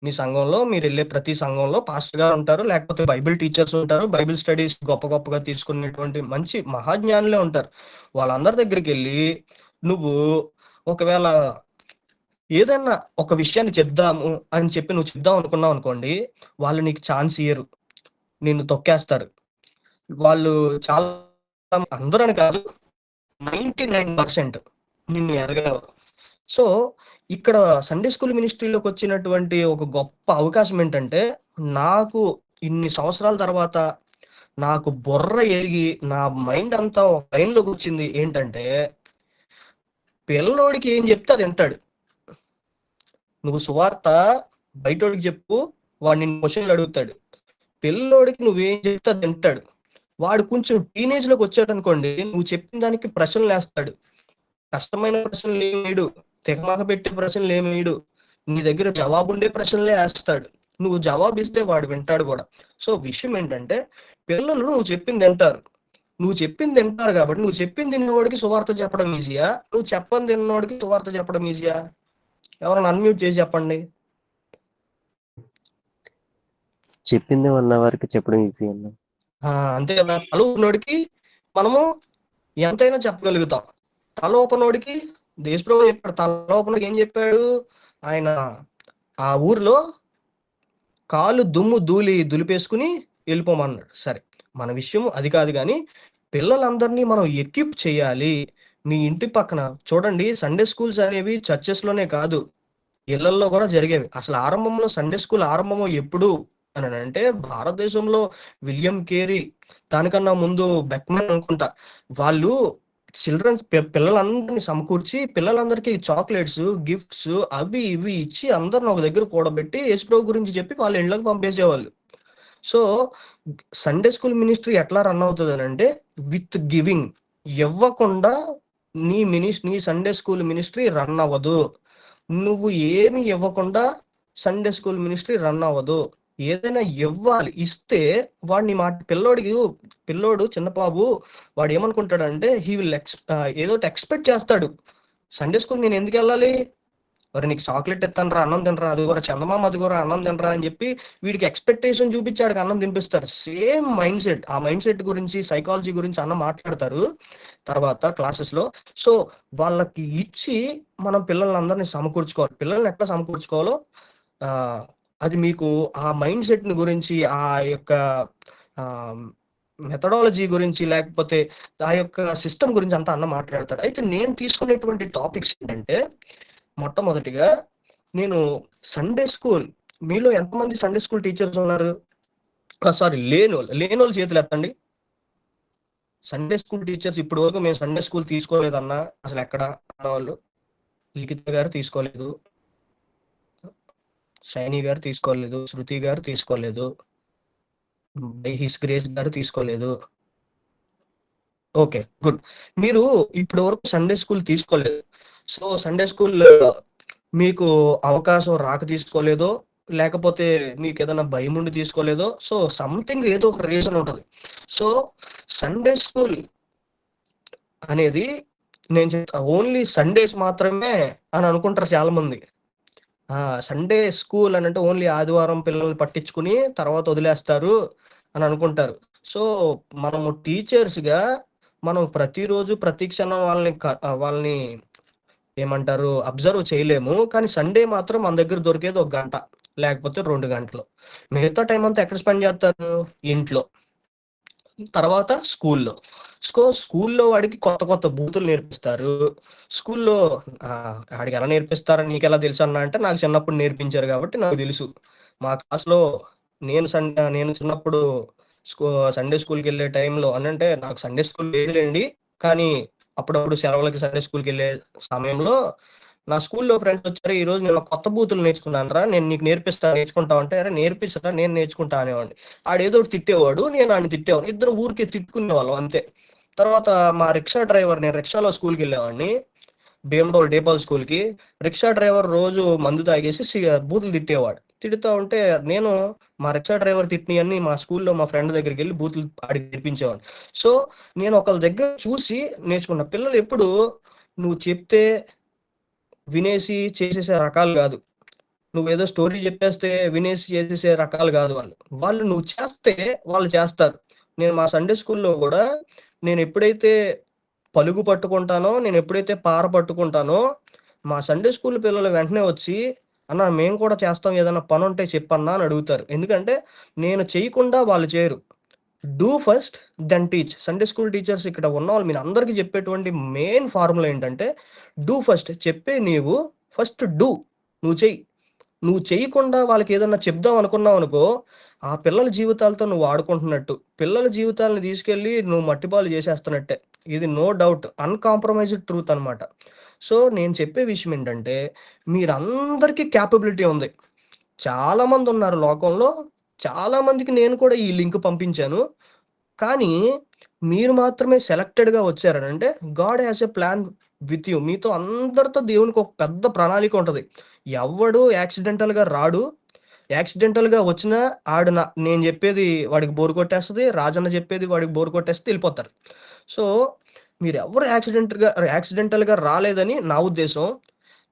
మీ సంఘంలో మీరు వెళ్ళే ప్రతి సంఘంలో పాస్టర్ గారు ఉంటారు, లేకపోతే బైబిల్ టీచర్స్ ఉంటారు, బైబిల్ స్టడీస్ గొప్పగా తీసుకునేటువంటి మంచి మహాజ్ఞానులే ఉంటారు. వాళ్ళందరి దగ్గరికి వెళ్ళి నువ్వు ఒకవేళ ఏదన్నా ఒక విషయాన్ని చెప్దాము అని చెప్పి నువ్వు చెప్దాం అనుకున్నావు అనుకోండి, వాళ్ళు నీకు ఛాన్స్ ఇయ్యరు, నిన్ను తొక్కేస్తారు. వాళ్ళు చాలా, అందరని కాదు, 99% నిన్ను ఎదగలేరు. సో ఇక్కడ సండే స్కూల్ మినిస్ట్రీలోకి వచ్చినటువంటి ఒక గొప్ప అవకాశం ఏంటంటే, నాకు ఇన్ని సంవత్సరాల తర్వాత నాకు బుర్ర ఎరిగి నా మైండ్ అంతా ఒక లైన్లోకి వచ్చింది ఏంటంటే, పిల్లోడికి ఏం చెప్తే అది వింటాడు. నువ్వు సువార్త బయటోడికి చెప్పు, వాడు నిన్ను క్వశ్చన్లు అడుగుతాడు. పిల్లోడికి నువ్వేం చెప్తే అది వింటాడు. వాడు కొంచెం టీనేజ్లోకి వచ్చాడు అనుకోండి, నువ్వు చెప్పిన దానికి ప్రశ్నలు వేస్తాడు. కష్టమైన ప్రశ్నలు ఏమి వేయడు, తెగమగ పెట్టే ప్రశ్నలు ఏమి వేయడు, నీ దగ్గర జవాబు ఉండే ప్రశ్నలే వేస్తాడు. నువ్వు జవాబు ఇస్తే వాడు వింటాడు కూడా. సో విషయం ఏంటంటే, పిల్లలు నువ్వు చెప్పింది వింటారు కాబట్టి, నువ్వు చెప్పింది తిన్నవాడికి సువార్త చెప్పడం ఈజీయా, నువ్వు చెప్పని తిన్నవాడికి సువార్త చెప్పడం ఈజీయా? ఎవరైనా అన్మ్యూట్ చేసి చెప్పండి. చెప్పింది ఉన్న వారికి చెప్పడం ఈజీ అన్న. అంతే కదా. పలుకున్నోడికి మనము ఎంతైనా చెప్పగలుగుతాం. తలోపనోడికి దేశప్రభు చెప్పాడు. తలోపనోడికి ఏం చెప్పాడు? ఆయన ఆ ఊర్లో కాలు దుమ్ము దులిపేసుకుని వెళ్ళిపోమన్నాడు. సరే, మన విషయం అది కాదు కానీ పిల్లలందరినీ మనం ఎక్విప్ చేయాలి. మీ ఇంటి పక్కన చూడండి, సండే స్కూల్స్ అనేవి చర్చెస్లోనే కాదు, ఇళ్లల్లో కూడా జరిగేవి. అసలు ఆరంభంలో సండే స్కూల్ ఆరంభం ఎప్పుడు అని అంటే భారతదేశంలో విలియం కేరీ, దానికన్నా ముందు బెక్మన్ అనుకుంటా, వాళ్ళు చిల్డ్రన్స్ పిల్లలందరినీ సమకూర్చి పిల్లలందరికీ చాక్లెట్స్, గిఫ్ట్స్ అవి ఇవి ఇచ్చి అందరిని ఒక దగ్గర కూడబెట్టి యేసుప్రభు గురించి చెప్పి వాళ్ళ ఇళ్ళకి పంపేసేవాళ్ళు. సో సండే స్కూల్ మినిస్ట్రీ ఎట్లా రన్ అవుతుంది అని అంటే విత్ గివింగ్. ఇవ్వకుండా నీ సండే స్కూల్ మినిస్ట్రీ రన్ అవ్వదు. నువ్వు ఏమి ఇవ్వకుండా సండే స్కూల్ మినిస్ట్రీ రన్ అవ్వదు. ఏదైనా ఇవ్వాలి, ఇస్తే వాడిని పిల్లోడు చిన్న బాబు వాడు ఏమనుకుంటాడంటే హీ విల్ ఏదో ఎక్స్పెక్ట్ చేస్తాడు. సండే స్కూల్ నేను ఎందుకు వెళ్ళాలి, మరి నీకు చాక్లెట్ ఇస్తాను రా, అన్నం తినరా, అది కూడా చందమామ అది కూడా అన్నం తినరా అని చెప్పి వీడికి ఎక్స్పెక్టేషన్ చూపించాడు, అన్నం తినిపిస్తారు. Same mindset. ఆ మైండ్ సెట్ గురించి, సైకాలజీ గురించి అన్న మాట్లాడతారు తర్వాత క్లాసెస్ లో. సో వాళ్ళకి ఇచ్చి మనం పిల్లలందరినీ సమకూర్చుకోవాలి. పిల్లల్ని ఎట్లా సమకూర్చుకోవాలో అది మీకు ఆ మైండ్ సెట్ గురించి, ఆ యొక్క మెథడాలజీ గురించి, లేకపోతే ఆ యొక్క సిస్టమ్ గురించి అంతా అన్న మాట్లాడతాడు. అయితే నేను తీసుకునేటువంటి టాపిక్స్ ఏంటంటే, మొట్టమొదటిగా నేను సండే స్కూల్, మీలో ఎంతమంది సండే స్కూల్ టీచర్స్ ఉన్నారు? సారీ, లేనోళ్ళు చేతులు ఎత్తండి. సండే స్కూల్ టీచర్స్ ఇప్పటి వరకు మేము సండే స్కూల్ తీసుకోలేదన్నా అసలు ఎక్కడ అన్నవాళ్ళు? లిఖిత గారు తీసుకోలేదు, షైనీ గారు తీసుకోలేదు, శృతి గారు తీసుకోలేదు, బై హిస్ గ్రేస్ గారు తీసుకోలేదు. Okay, good. మీరు ఇప్పటి వరకు సండే స్కూల్ తీసుకోలేదు. సో సండే స్కూల్ మీకు అవకాశం రాక తీసుకోలేదో, లేకపోతే మీకు ఏదైనా భయం ఉండి తీసుకోలేదో, సో సంథింగ్ ఏదో ఒక రీజన్ ఉంటుంది. సో సండే స్కూల్ అనేది నేను చెప్తా, ఓన్లీ సండేస్ మాత్రమే అని అనుకుంటారు చాలా మంది. సండే స్కూల్ అని అంటే ఓన్లీ ఆదివారం పిల్లల్ని పట్టించుకుని తర్వాత వదిలేస్తారు అని అనుకుంటారు. సో మనము టీచర్స్గా మనం ప్రతిరోజు ప్రతి క్షణం వాళ్ళని ఏమంటారు అబ్జర్వ్ చేయలేము. కానీ సండే మాత్రం మన దగ్గర దొరికేది 1 గంట లేకపోతే 2 గంటలు. మిగతా టైం అంతా ఎక్కడ స్పెండ్ చేస్తారు? ఇంట్లో, తర్వాత స్కూల్లో వాడికి కొత్త బూతులు నేర్పిస్తారు. స్కూల్లో వాడికి ఎలా నేర్పిస్తారని నీకు ఎలా తెలుసు అన్న అంటే, నాకు చిన్నప్పుడు నేర్పించారు కాబట్టి నాకు తెలుసు. మా క్లాస్లో నేను చిన్నప్పుడు సండే స్కూల్కి వెళ్ళే టైంలో అంటే నాకు సండే స్కూల్ లేదులేండి, కానీ అప్పుడప్పుడు సెలవులకి సండే స్కూల్కి వెళ్ళే సమయంలో నా స్కూల్లో ఫ్రెండ్స్ వచ్చారు, ఈరోజు నేను కొత్త బూతులు నేర్చుకున్నాను రా, నేను నీకు నేర్చుకుంటా అంటే, అరే నేర్పిస్తారా, నేను నేర్చుకుంటా అనేవాడిని. ఆడేదో తిట్టేవాడు, నేను ఆయన తిట్టేవాడు, ఇద్దరు ఊరికే తిట్టుకునేవాళ్ళం అంతే. తర్వాత మా రిక్షా డ్రైవర్, నేను రిక్షాలో స్కూల్కి వెళ్ళేవాడిని, భీమడోల్ డేపాల్ స్కూల్కి. రిక్షా డ్రైవర్ రోజు మందు తాగేసి బూతులు తిట్టేవాడు. తిడుతూ ఉంటే నేను మా రిక్షా డ్రైవర్ తిట్టినవన్నీ మా స్కూల్లో మా ఫ్రెండ్ దగ్గరికి వెళ్ళి బూతులు ఆడికి నేర్పించేవాడిని. సో నేను ఒకళ్ళ దగ్గర చూసి నేర్చుకున్న. పిల్లలు ఎప్పుడు నువ్వు చెప్తే వినేసి చేసేసే రకాలు కాదు, నువ్వేదో స్టోరీ చెప్పేస్తే వినేసి చేసేసే రకాలు కాదు వాళ్ళు నువ్వు చేస్తే వాళ్ళు చేస్తారు. నేను మా సండే స్కూల్లో కూడా నేను ఎప్పుడైతే పలుగు పట్టుకుంటానో, నేను ఎప్పుడైతే పార పట్టుకుంటానో, మా సండే స్కూల్ పిల్లలు వెంటనే వచ్చి అన్న మేము కూడా చేస్తాం, ఏదైనా పని ఉంటే చెప్పన్నా అని అడుగుతారు. ఎందుకంటే నేను చేయకుండా వాళ్ళు చేయరు. Do first then teach. Sunday school teachers ఇక్కడ ఉన్న వాళ్ళు మీరు అందరికీ చెప్పేటువంటి మెయిన్ ఫార్ములా ఏంటంటే డూ ఫస్ట్. నీవు ఫస్ట్ డూ, నువ్వు చెయ్యి. నువ్వు చేయకుండా వాళ్ళకి ఏదన్నా చెప్దాం అనుకున్నావు అనుకో, ఆ పిల్లల జీవితాలతో నువ్వు ఆడుకుంటున్నట్టు, పిల్లల జీవితాలను తీసుకెళ్ళి నువ్వు మట్టిపాలు చేసేస్తున్నట్టే. ఇది నో డౌట్ అన్కాంప్రమైజ్డ్ ట్రూత్ అనమాట. సో నేను చెప్పే విషయం ఏంటంటే, మీరందరికీ క్యాపబిలిటీ ఉంది. చాలామంది ఉన్నారు లోకంలో, చాలామందికి నేను కూడా ఈ లింక్ పంపించాను. కానీ మీరు మాత్రమే సెలెక్టెడ్గా వచ్చారనంటే God has a plan with you. మీతో అందరితో దేవునికి ఒక పెద్ద ప్రణాళిక ఉంటుంది. ఎవడు యాక్సిడెంటల్గా రాడు. యాక్సిడెంటల్గా వచ్చినా నేను చెప్పేది వాడికి బోరు కొట్టేస్తుంది, రాజన్న చెప్పేది వాడికి బోరు కొట్టేస్తే వెళ్ళిపోతారు. సో మీరు ఎవరు యాక్సిడెంటల్గా రాలేదని నా ఉద్దేశం.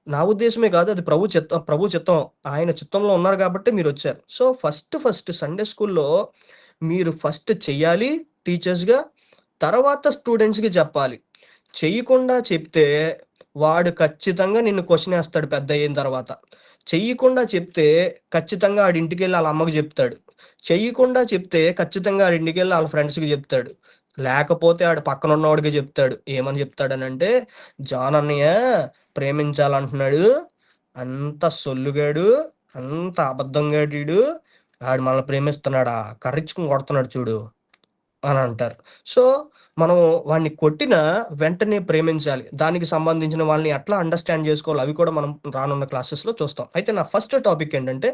నా ఉద్దేశమే కాదు, అది ప్రభు చిత్తం. ఆయన చిత్తంలో ఉన్నారు కాబట్టి మీరు వచ్చారు. సో ఫస్ట్ సండే స్కూల్లో మీరు ఫస్ట్ చెయ్యాలి టీచర్స్గా. తర్వాత స్టూడెంట్స్కి చెప్పాలి. చెయ్యకుండా చెప్తే వాడు ఖచ్చితంగా నిన్ను క్వశ్చన్ వేస్తాడు పెద్ద అయిన తర్వాత. చెయ్యకుండా చెప్తే ఖచ్చితంగా ఆడి ఇంటికెళ్ళి వాళ్ళ అమ్మకి చెప్తాడు. చెయ్యకుండా చెప్తే ఖచ్చితంగా ఆడి ఇంటికెళ్ళి వాళ్ళ ఫ్రెండ్స్కి చెప్తాడు. లేకపోతే ఆడు పక్కన ఉన్నవాడికి చెప్తాడు. ఏమని చెప్తాడనంటే, జాన్ అన్నయ్య ప్రేమించాలంటున్నాడు, అంత సొల్లుగాడు, అంత అబద్ధంగాడు ఈడు, ఆడు మనల్ని ప్రేమిస్తున్నాడా, కర్రిచ్చుకుని కొడుతున్నాడు చూడు అని అంటారు. సో, మనం వాడిని కొట్టినా వెంటనే ప్రేమించాలి. దానికి సంబంధించిన వాళ్ళని ఎట్లా అండర్‌స్టాండ్ జేసుకోవాలి అవి కూడా మనం రానున్న క్లాసెస్‌లో చూస్తాం. అయితే నా ఫస్ట్ టాపిక్ ఏంటంటే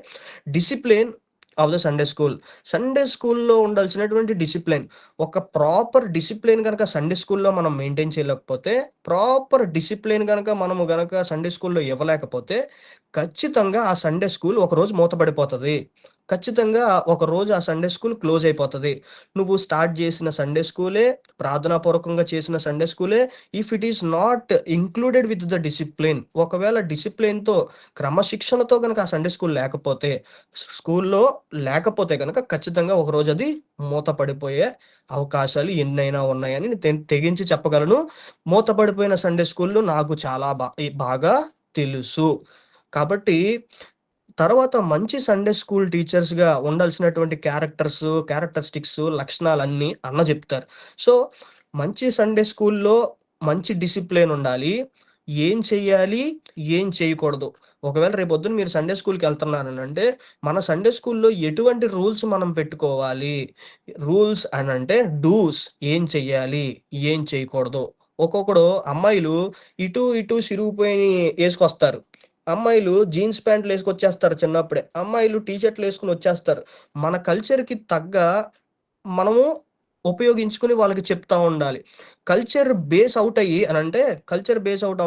discipline of the Sunday school. Sunday స్కూల్‌లో ఉండాల్సినటువంటి డిసిప్లిన్. ఒక ప్రాపర్ డిసిప్లిన్ గనక సండే స్కూల్‌లో మనం మెయింటైన్ చేయలేకపోతే, ప్రాపర్ డిసిప్లిన్ మనము గనక సండే స్కూల్‌లో ఇవ్వలేకపోతే, ఖచ్చితంగా ఆ సండే స్కూల్ ఒకరోజు మూతపడిపోతది. ఖచ్చితంగా ఒకరోజు ఆ సండే స్కూల్ క్లోజ్ అయిపోతది. నువ్వు స్టార్ట్ చేసిన సండే స్కూలే, ప్రార్థనాపూర్వకంగా చేసిన సండే స్కూలే, if it is not included with the discipline, ఒకవేళ డిసిప్లిన్‌తో, క్రమశిక్షణతో గనక ఆ సండే స్కూల్ లేకపోతే, స్కూల్‌లో లేకపోతే గనక ఖచ్చితంగా ఒకరోజు అది మూతపడిపోయే అవకాశాలు ఎన్నైనా ఉన్నాయని నేను తెగించి చెప్పగలను. మూతపడిపోయిన సండే స్కూల్‌లు నాకు చాలా బాగా తెలుసు. కాబట్టి తర్వాత మంచి సండే స్కూల్ టీచర్స్‌గా ఉండాల్సినటువంటి క్యారెక్టరిస్టిక్స్, లక్షణాలన్నీ అన్న జెప్తారు. సో, మంచి సండే స్కూల్‌లో మంచి డిసిప్లిన్ ఉండాలి. ఏం చెయ్యాలి? ఏం చేయకూడదు? ఒకవేళ రేపొద్దున మీరు సండే స్కూల్‌కెళ్తున్నారనంటే, మన సండే స్కూల్‌లో ఎటువంటి రూల్స్ మనం పెట్టుకోవాలి? రూల్స్ అనంటే డూస్, ఏం చెయ్యాలి? ఏం చేయకూడదు? ఒక్కొక్కడు అమ్మాయిలు ఇటు, ఇటు సిరిగిపోయినయి యేసుకొస్తారు. అమ్మాయిలు జీన్స్ ప్యాంట్‌లేసుకొచ్చేస్తారు చిన్నప్పుడే. అమ్మాయిలు టీ షర్ట్‌లేసుకొనొచ్చేస్తారు. మన కల్చర్‌కి తగ్గ మనము ఉపయోగించుకొని వాళ్ళకి చెప్తా ఉండాలి. కల్చర్ బేస్ ఔట్ అయ్యి అనంటే, కల్చర్ బేస్ ఔట్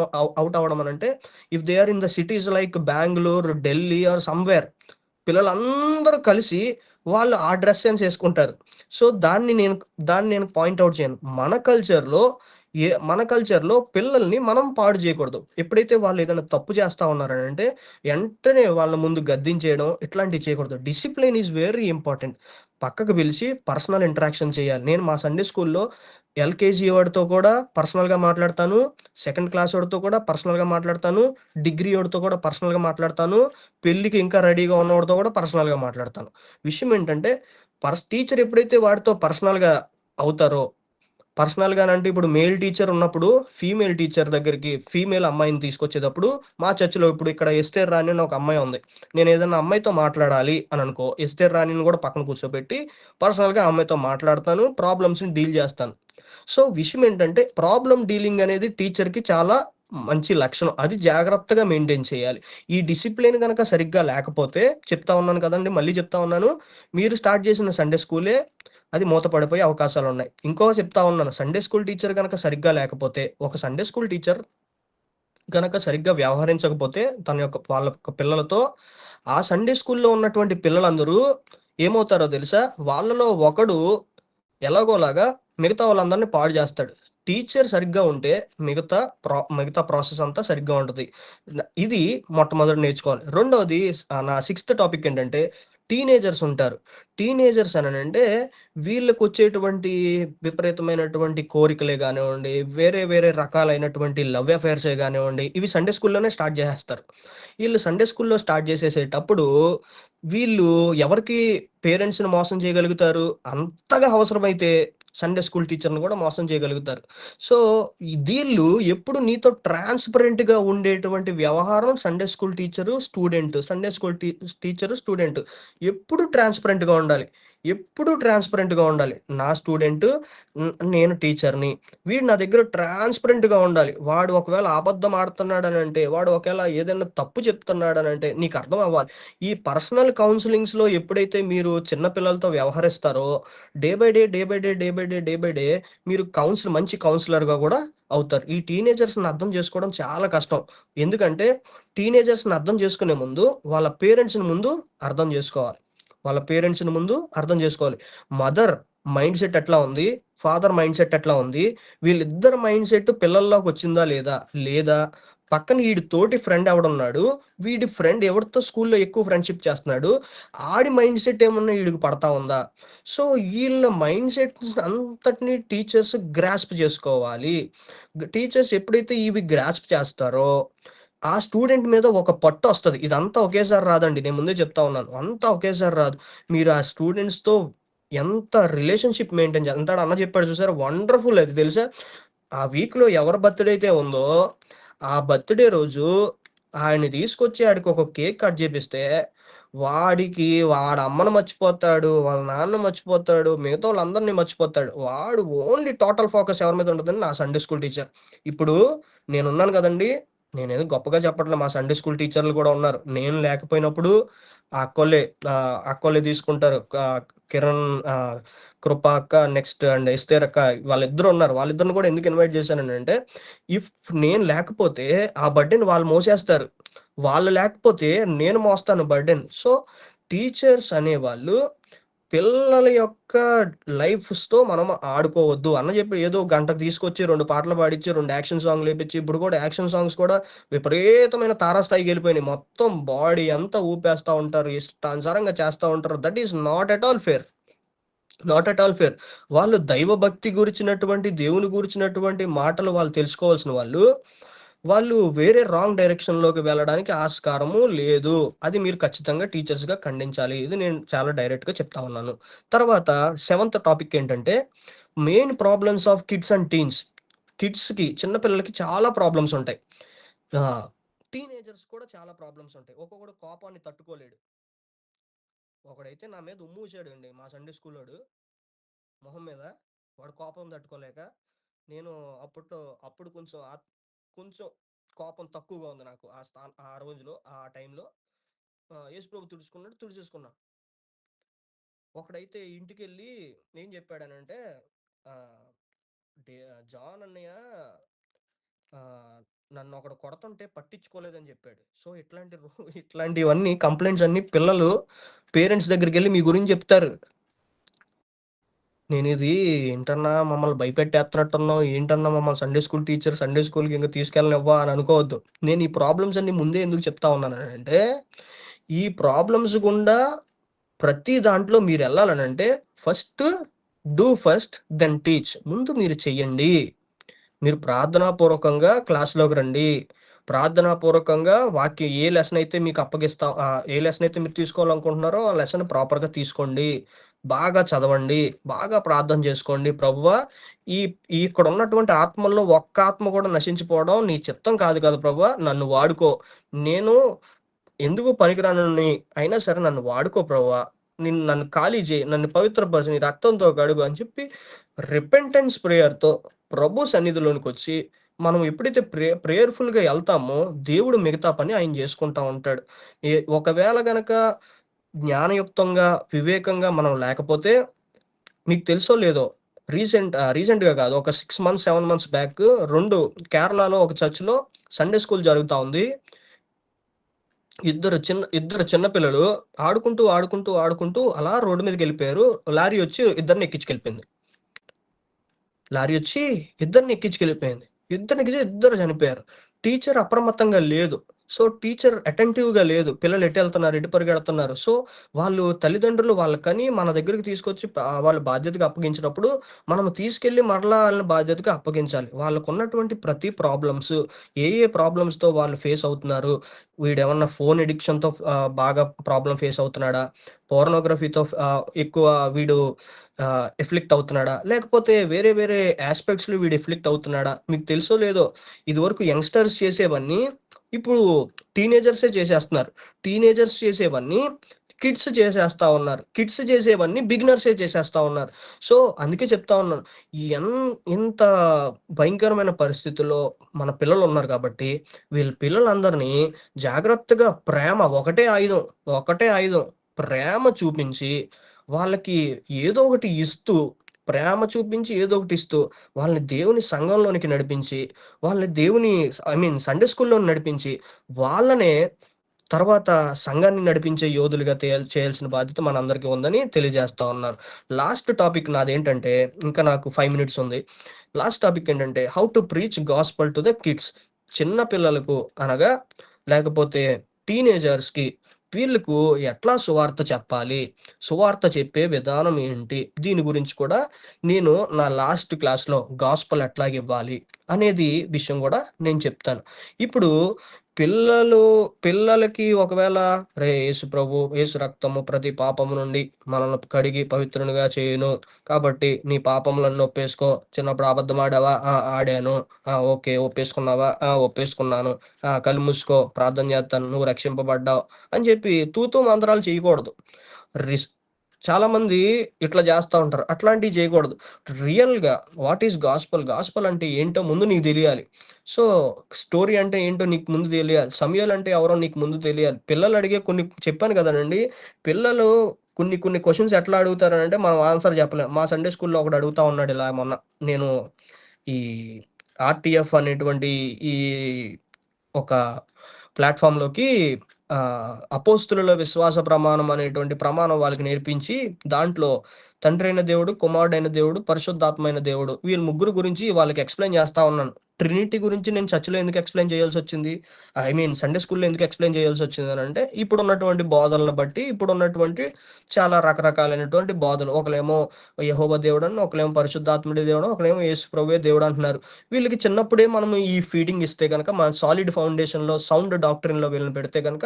అవ్వడం అనంటే, if they are in the cities like Bengaluru, Delhi or somewhere, పిల్లలందరూ కలిసి వాళ్ళు ఆ డ్రెస్ సెన్స్ యేసుకుంటారు. సో, దాన్ని నేను పాయింట్ ఔట్ చేయను. మన కల్చర్‌లో పిల్లల్ని మనం పాడు జేయకూడదు. ఎప్పుడైతే వాళ్ళు ఏదైనా తప్పు చేస్తా ఉన్నారనంటే, వెంటనే వాళ్ళ ముందు గద్దించేయడం ఇట్లాంటివి చేయకూడదు. Discipline is very important. పక్కకు పిలిచి పర్సనల్ ఇంటరాక్షన్ చేయాలి. నేను మా సండే స్కూల్‌లో ఎల్‌కేజీ వాడితో కూడా పర్సనల్‌గా మాట్లాడతాను. సెకండ్ క్లాస్ వాడితో కూడా పర్సనల్‌గా మాట్లాడతాను. డిగ్రీ వాడితో కూడా పర్సనల్‌గా మాట్లాడతాను. పెళ్ళికి ఇంకా రెడీగా ఉన్నవాడితో కూడా పర్సనల్‌గా మాట్లాడతాను. విషయం ఏంటంటే, టీచర్ ఎప్పుడైతే వాడితో పర్సనల్‌గా అవుతారో, పర్సనల్‌గానంటే ఇప్పుడు మేల్ టీచర్ ఉన్నప్పుడు, ఫీమేల్ టీచర్ దగ్గరికి ఫీమేల్ అమ్మాయిని తీసుకొచ్చేటప్పుడు, మా చర్చ్‌లో ఇప్పుడు ఇక్కడ ఎస్తేర్ రాణి అని ఒక అమ్మాయి ఉంది. నేను ఏదైనా అమ్మాయితో మాట్లాడాలి అని అనుకో, ఎస్తేర్ రాణిని కూడా పక్కన కూర్చోబెట్టి పర్సనల్‌గా ఆ అమ్మాయితో మాట్లాడతాను. ప్రాబ్లమ్స్‌ని డీల్ చేస్తాను. సో, విషయం ఏంటంటే ప్రాబ్లమ్ డీలింగ్ అనేది టీచర్‌కి చాలా మంచి లక్షణం. అది జాగ్రత్తగా మెయింటైన్ చేయాలి. ఈ డిసిప్లిన్ గనక సరిగ్గా లేకపోతే చెప్తా ఉన్నాను కదండీ! మళ్ళీ చెప్తా ఉన్నాను. మీరు స్టార్ట్ చేసిన సండే స్కూలే అది మూతపడిపోయే అవకాశాలున్నాయి. ఇంకో చెప్తా ఉన్నాను. సండే స్కూల్ టీచర్ గనక సరిగ్గా లేకపోతే, ఒక సండే స్కూల్ టీచర్ గనక సరిగ్గా వ్యవహరించకపోతే వాళ్ళ యొక్క పిల్లలతో, ఆ సండే స్కూల్‌లో ఉన్నటువంటి పిల్లలందరూ ఏమవుతారో తెలుసా? వాళ్ళలో ఒకడు ఎలాగోలాగా మిగతా వాళ్ళందరిని పాడు చేస్తాడు. టీచర్ సరిగ్గా ఉంటే మిగతా ప్రాసెస్ అంతా సరిగ్గా ఉంటది. ఇది మొట్టమొదట నేర్చుకోవాలి. రెండోది నా సిక్స్త్ టాపిక్ ఏంటంటే, టీనేజర్స్ ఉంటారు. టీనేజర్స్ అననంటే వీళ్ళకొచ్చేటువంటి విపరీతమైనటువంటి కోరికలే గానివ్వండి, వేరే వేరే రకాలైనటువంటి లవ్ అఫైర్సే గానివ్వండి, ఇవి సండే స్కూల్‌లోనే స్టార్ట్ జేసేస్తారు. ఈళ్ళు సండే స్కూల్‌లో స్టార్ట్ జేసేసేటప్పుడు వీళ్ళు ఎవరికి పేరెంట్స్‌ని మోసం చేయగలుగుతారు? అంతగా అవసరమైతే సండే స్కూల్ టీచర్‌ని గూడా మోసం చేయగలుగుతారు. సో, వీళ్ళు ఎప్పుడు నీతో ట్రాన్స్‌పరెంట్‌గా ఉండేటువంటి వ్యవహారం Sunday school teacher, student. Sunday school teacher, student. ఎప్పుడు ట్రాన్స్‌పరెంట్‌గా ఉండాలి. ఎప్పుడూ ట్రాన్స్‌పరెంట్‌గా ఉండాలి. నా స్టూడెంటు, నేను టీచర్‌ని. వీడు నా దగ్గర ట్రాన్స్‌పరెంట్‌గా ఉండాలి. వాడు ఒకవేళ అబద్ధం ఆడుతున్నాడనంటే, వాడు ఒకేళ ఏదైనా తప్పు చెప్తున్నాడనంటే నీకు అర్థం అవ్వాలి. ఈ పర్సనల్ కౌన్సెలింగ్స్‌లో ఎప్పుడైతే మీరు చిన్న పిల్లలతో వ్యవహరిస్తారో, day by day, day by day, day by day, day by day మీరు మంచి కౌన్సిలర్‌గా గూడా అవుతారు. ఈ టీనేజర్స్‌ని అర్థం చేసుకోవడం చాలా కష్టం. ఎందుకంటే టీనేజర్స్‌ని అర్థం చేసుకునే ముందు వాళ్ళ పేరెంట్స్‌ని ముందు అర్థం జేసుకోవాలి. వాళ్ళ పేరెంట్స్‌ని ముందు అర్థం జేసుకోవాలి. మదర్ మైండ్‌సెట్ ఎట్లా ఉంది? ఫాదర్ మైండ్‌సెట్ ఎట్లా ఉంది? వీళ్ళిద్దరి మైండ్‌సెట్ పిల్లల్లోకొచ్చిందా లేదా? లేదా పక్కన వీడి తోటి ఫ్రెండ్ ఎవడున్నాడు, వీడి ఫ్రెండ్ ఎవరితో స్కూల్లో ఎక్కువ ఫ్రెండ్షిప్ చేస్తున్నాడు, ఆడి మైండ్ సెట్ ఏమన్నా వీడికి పడతా ఉందా. సో వీళ్ళ మైండ్ సెట్స్ అంతటిని టీచర్స్ గ్రాస్ప్ చేసుకోవాలి. టీచర్స్ ఎప్పుడైతే ఇవి గ్రాస్ప్ చేస్తారో ఆ స్టూడెంట్ మీద ఒక పట్టు వస్తుంది. ఇదంతా ఒకేసారి రాదండి, నేను ముందే చెప్తా ఉన్నాను, అంతా ఒకేసారి రాదు. మీరు ఆ స్టూడెంట్స్తో ఎంత రిలేషన్షిప్ మెయింటైన్ చేయాలి. అంతా అన్న చెప్పాడు చూసారా, వండర్ఫుల్. అది తెలుసా, ఆ వీక్లో ఎవరి బర్త్డే అయితే ఉందో ఆ బర్త్డే రోజు ఆయన్ని తీసుకొచ్చి ఆడికి ఒక కేక్ కట్ చేపిస్తే వాడి అమ్మను మర్చిపోతాడు, వాళ్ళ నాన్న మర్చిపోతాడు, మిగతా వాళ్ళందరినీ మర్చిపోతాడు. వాడు ఓన్లీ టోటల్ ఫోకస్ ఎవరి మీద ఉంటుందని నా సండే స్కూల్ టీచర్. ఇప్పుడు నేనున్నాను కదండి, నేనేదో గొప్పగా చెప్పట్లే, మా సండే స్కూల్ టీచర్లు కూడా ఉన్నారు. నేను లేకపోయినప్పుడు ఆ అక్కోళ్ళే తీసుకుంటారు. కిరణ్, కృప అక్క, నెక్స్ట్ అండ్ ఎస్తేర్ అక్క, వాళ్ళిద్దరు ఉన్నారు. వాళ్ళిద్దరిని కూడా ఎందుకు ఇన్వైట్ చేశాను అంటే, ఇఫ్ నేను లేకపోతే ఆ బర్త్డేని వాళ్ళు మోసేస్తారు, వాళ్ళు లేకపోతే నేను మోస్తాను బర్త్డేని. సో టీచర్స్ అనేవాళ్ళు పిల్లల యొక్క లైఫ్స్తో మనం ఆడుకోవద్దు అన్న చెప్పి ఏదో గంటకు తీసుకొచ్చి 2 పాటలు పాడించి 2 యాక్షన్ సాంగ్లు వేపించి, ఇప్పుడు కూడా యాక్షన్ సాంగ్స్ కూడా విపరీతమైన తారాస్థాయికి వెళ్ళిపోయినాయి. మొత్తం బాడీ అంతా ఊపేస్తూ ఉంటారు, ఇష్టానుసారంగా చేస్తూ ఉంటారు. That is not at all fair, not at all fair. వాళ్ళు దైవ భక్తి గురించినటువంటి, దేవుని గురించినటువంటి మాటలు వాళ్ళు తెలుసుకోవాల్సిన వాళ్ళు వేరే రాంగ్ డైరెక్షన్లోకి వెళ్ళడానికి ఆస్కారము లేదు. అది మీరు ఖచ్చితంగా టీచర్స్గా ఖండించాలి. ఇది నేను చాలా డైరెక్ట్గా చెప్తా ఉన్నాను. తర్వాత 7th టాపిక్ ఏంటంటే, main problems of kids and teens. కిడ్స్కి, చిన్నపిల్లలకి చాలా ప్రాబ్లమ్స్ ఉంటాయి. టీనేజర్స్ కూడా చాలా ప్రాబ్లమ్స్ ఉంటాయి. ఒక్కొక్కడు కోపాన్ని తట్టుకోలేడు. ఒకడైతే నా మీద ఉమ్మూసాడు అండి, మా సండే స్కూల్లోడు మొహం మీద. వాడు కోపం తట్టుకోలేక, నేను అప్పుడు కొంచెం కోపం తక్కువగా ఉంది నాకు ఆ రోజులో, ఆ టైంలో. యేసుప్రభు తుడిచేసుకున్నా. ఒకడైతే ఇంటికి వెళ్ళి ఏం చెప్పాడనంటే, జాన్ అన్నయ్య నన్ను ఒకడు కొడుతుంటే పట్టించుకోలేదని చెప్పాడు. సో ఇట్లాంటివన్నీ కంప్లైంట్స్ అన్ని పిల్లలు పేరెంట్స్ దగ్గరికి వెళ్ళి మీ గురించి చెప్తారు. నేను ఇది ఏంటన్నా మమ్మల్ని భయపెట్టేస్తున్నట్టున్నావు, ఏంటన్నా మమ్మల్ని సండే స్కూల్ టీచర్ సండే స్కూల్కి ఇంకా తీసుకెళ్ళనివ్వా అని అనుకోవద్దు. నేను ఈ ప్రాబ్లమ్స్ అన్ని ముందే ఎందుకు చెప్తా ఉన్నాను అంటే, ఈ ప్రాబ్లమ్స్ గుండా ప్రతి దాంట్లో మీరు వెళ్ళాలనంటే ఫస్ట్ దెన్ టీచ్. ముందు మీరు చెయ్యండి. మీరు ప్రార్థనాపూర్వకంగా క్లాస్లోకి రండి. ప్రార్థనాపూర్వకంగా వాక్యం ఏ లెసన్ అయితే మీకు ఏ లెసన్ అయితే మీరు తీసుకోవాలనుకుంటున్నారో ఆ లెసన్ ప్రాపర్గా తీసుకోండి. బాగా చదవండి, బాగా ప్రార్థన చేసుకోండి. ప్రభువా, ఇక్కడ ఉన్నటువంటి ఆత్మల్లో ఒక్క ఆత్మ కూడా నశించిపోవడం నీ చిత్తం కాదు కదా ప్రభువా, నన్ను వాడుకో. నేను ఎందుకు పనికిరానని అయినా సరే నన్ను వాడుకో ప్రభువా, నన్ను ఖాళీ చేయి, నన్ను పవిత్రపరచు, నీ రక్తంతో కడుగు అని చెప్పి రిపెంటెన్స్ ప్రేయర్తో ప్రభు సన్నిధిలోనికి వచ్చి మనం ఎప్పుడైతే ప్రేయర్ఫుల్గా వెళ్తామో దేవుడు మిగతా పని ఆయన చేసుకుంటా ఉంటాడు. ఒకవేళ గనక జ్ఞానయుక్తంగా, వివేకంగా మనం లేకపోతే, మీకు తెలుసో లేదో, రీసెంట్గా కాదు, ఒక 6 months 7 months బ్యాక్ కేరళలో ఒక చర్చ్లో సండే స్కూల్ జరుగుతూ ఉంది. ఇద్దరు చిన్న పిల్లలు ఆడుకుంటూ అలా రోడ్డు మీదకి వెళ్ళిపోయారు. లారీ వచ్చి ఇద్దరిని ఎక్కించుకెళ్ళిపోయింది. ఇద్దరు చనిపోయారు. టీచర్ అప్రమత్తంగా లేదు. సో టీచర్ అటెంటివ్గా లేదు. పిల్లలు ఎటు వెళ్తున్నారు, ఎటు పరిగెడుతున్నారు. సో వాళ్ళు తల్లిదండ్రులు వాళ్ళకని మన దగ్గరికి తీసుకొచ్చి వాళ్ళ బాధ్యతగా అప్పగించినప్పుడు మనం తీసుకెళ్ళి మరలా వాళ్ళని బాధ్యతగా అప్పగించాలి. వాళ్ళకు ఉన్నటువంటి ప్రతి ప్రాబ్లమ్స్, ఏ ప్రాబ్లమ్స్తో వాళ్ళు ఫేస్ అవుతున్నారు, వీడేమన్నా ఫోన్ ఎడిక్షన్తో బాగా ప్రాబ్లం ఫేస్ అవుతున్నాడా, పోర్నోగ్రఫీతో ఎక్కువ వీడు ఎఫ్లిక్ట్ అవుతున్నాడా, లేకపోతే వేరే వేరే ఆస్పెక్ట్స్లో వీడు ఎఫ్లిక్ట్ అవుతున్నాడా. మీకు తెలుసో లేదో, ఇదివరకు యంగ్స్టర్స్ చేసేవన్నీ ఇప్పుడు టీనేజర్సే చేసేస్తున్నారు. టీనేజర్స్ చేసేవన్నీ కిడ్స్ చేసేస్తా ఉన్నారు. కిడ్స్ చేసేవన్నీ బిగినర్సే చేసేస్తా ఉన్నారు. సో అందుకే చెప్తా ఉన్నాను, ఇంత భయంకరమైన పరిస్థితుల్లో మన పిల్లలు ఉన్నారు కాబట్టి వీళ్ళ పిల్లలందరినీ జాగ్రత్తగా ఒకటే ఆయుధం ప్రేమ చూపించి వాళ్ళకి ఏదో ఒకటి ఇస్తూ, వాళ్ళని దేవుని సంఘంలోనికి నడిపించి, వాళ్ళని సండే స్కూల్లో నడిపించి, వాళ్ళనే తర్వాత సంఘాన్ని నడిపించే యోధులుగా చేయాల్సిన బాధ్యత మనందరికీ ఉందని తెలియజేస్తా ఉన్నాను. లాస్ట్ టాపిక్ నాదేంటంటే, ఇంకా నాకు 5 minutes ఉంది. లాస్ట్ టాపిక్ ఏంటంటే, how to preach gospel to the kids. చిన్న పిల్లలకు అనగా లేకపోతే టీనేజర్స్‌కి వీళ్ళకు ఎట్లా సువార్త చెప్పాలి? సువార్త చెప్పే విధానం ఏంటి? దీని గురించి కూడా నేను నా లాస్ట్ క్లాస్‌లో గాస్పెల్ ఎట్లాగివ్వాలి అనేది విషయం గూడా నేను చెప్తాను. ఇప్పుడు పిల్లలు పిల్లలకి ఒకవేళ యేసు ప్రభు, యేసు రక్తము ప్రతి పాపము నుండి మనల్ని కడిగి పవిత్రునిగా చేయును. కాబట్టి నీ పాపములన్నీ ఒప్పేసుకో. చిన్నప్పుడు అబద్ధం ఆడావా? ఆ! ఆడాను. ఆ! ఓకే. ఒప్పేసుకున్నావా? ఆ! ఒప్పేసుకున్నాను. ఆ! కళ్ళు మూసుకో. ప్రార్థన చేత్తాను. నువ్వు రక్షింపబడ్డావు అని చెప్పి తూతూ మంత్రాలు చేయకూడదు. రిస్ చాలామంది ఇట్లా చేస్తా ఉంటారు. అట్లాంటివి చేయకూడదు. రియల్‌గా వాట్ ఈస్ గాస్పెల్? గాస్పెల్ అంటే ఏంటో ముందు నీకు తెలియాలి. సో, స్టోరీ అంటే ఏంటో నీకు ముందు తెలియాలి. సమూయేలు అంటే ఎవరో నీకు ముందు తెలియాలి. పిల్లలు అడిగే కొన్ని చెప్పాను కదనండి. పిల్లలు కొన్ని కొన్ని క్వెషన్స్ ఎట్లా అడుగుతారనంటే మనం ఆన్సర్ చెప్పలేం. మా సండే స్కూల్‌లో ఒకడు అడుగుతా ఉన్నాడు ఇలా మొన్న. నేను ఈ ఆర్‌టిఎఫ్ అనేటువంటి ఈ ఒక ప్లాట్‌ఫార్మ్‌లోకి అపోస్తులుల విశ్వాస ప్రమాణం అనేటువంటి ప్రమాణం వాళ్ళకి నేర్పించి, దాంట్లో తండ్రైన దేవుడు, కుమారుడైన దేవుడు, పరిశుద్ధాత్మైన దేవుడు వీళ్ళు ముగ్గురు గురించి వాళ్ళకి ఎక్స్‌ప్లెయిన్ చేస్తా ఉన్నాను. ట్రినిటీ గురించి నేను చర్చ్‌లో ఎందుకు ఎక్స్‌ప్లెయిన్ చేయాల్సొచ్చింది? ఐ మీన్ సండే స్కూల్‌లో ఎందుకు ఎక్స్‌ప్లెయిన్ చేయాల్సొచ్చిందనంటే, ఇప్పుడున్నటువంటి బోధనలను బట్టి, ఇప్పుడున్నటువంటి చాలా రకరకాలైనటువంటి బోధలు. ఒకళ్ళేమో యెహోవా దేవుడని, ఒకళ్ళేమో పరిశుద్ధాత్ముడి దేవుడు, ఒకళ్ళేమో యేసు ప్రభువే దేవుడు అంటున్నారు. వీళ్ళకి చిన్నప్పుడే మనము ఈ ఫీడింగ్ ఇస్తే గనక, మన సాలిడ్ ఫౌండేషన్‌లో, సౌండ్ డాక్ట్రిన్‌లో వీళ్ళని పెడితే గనక,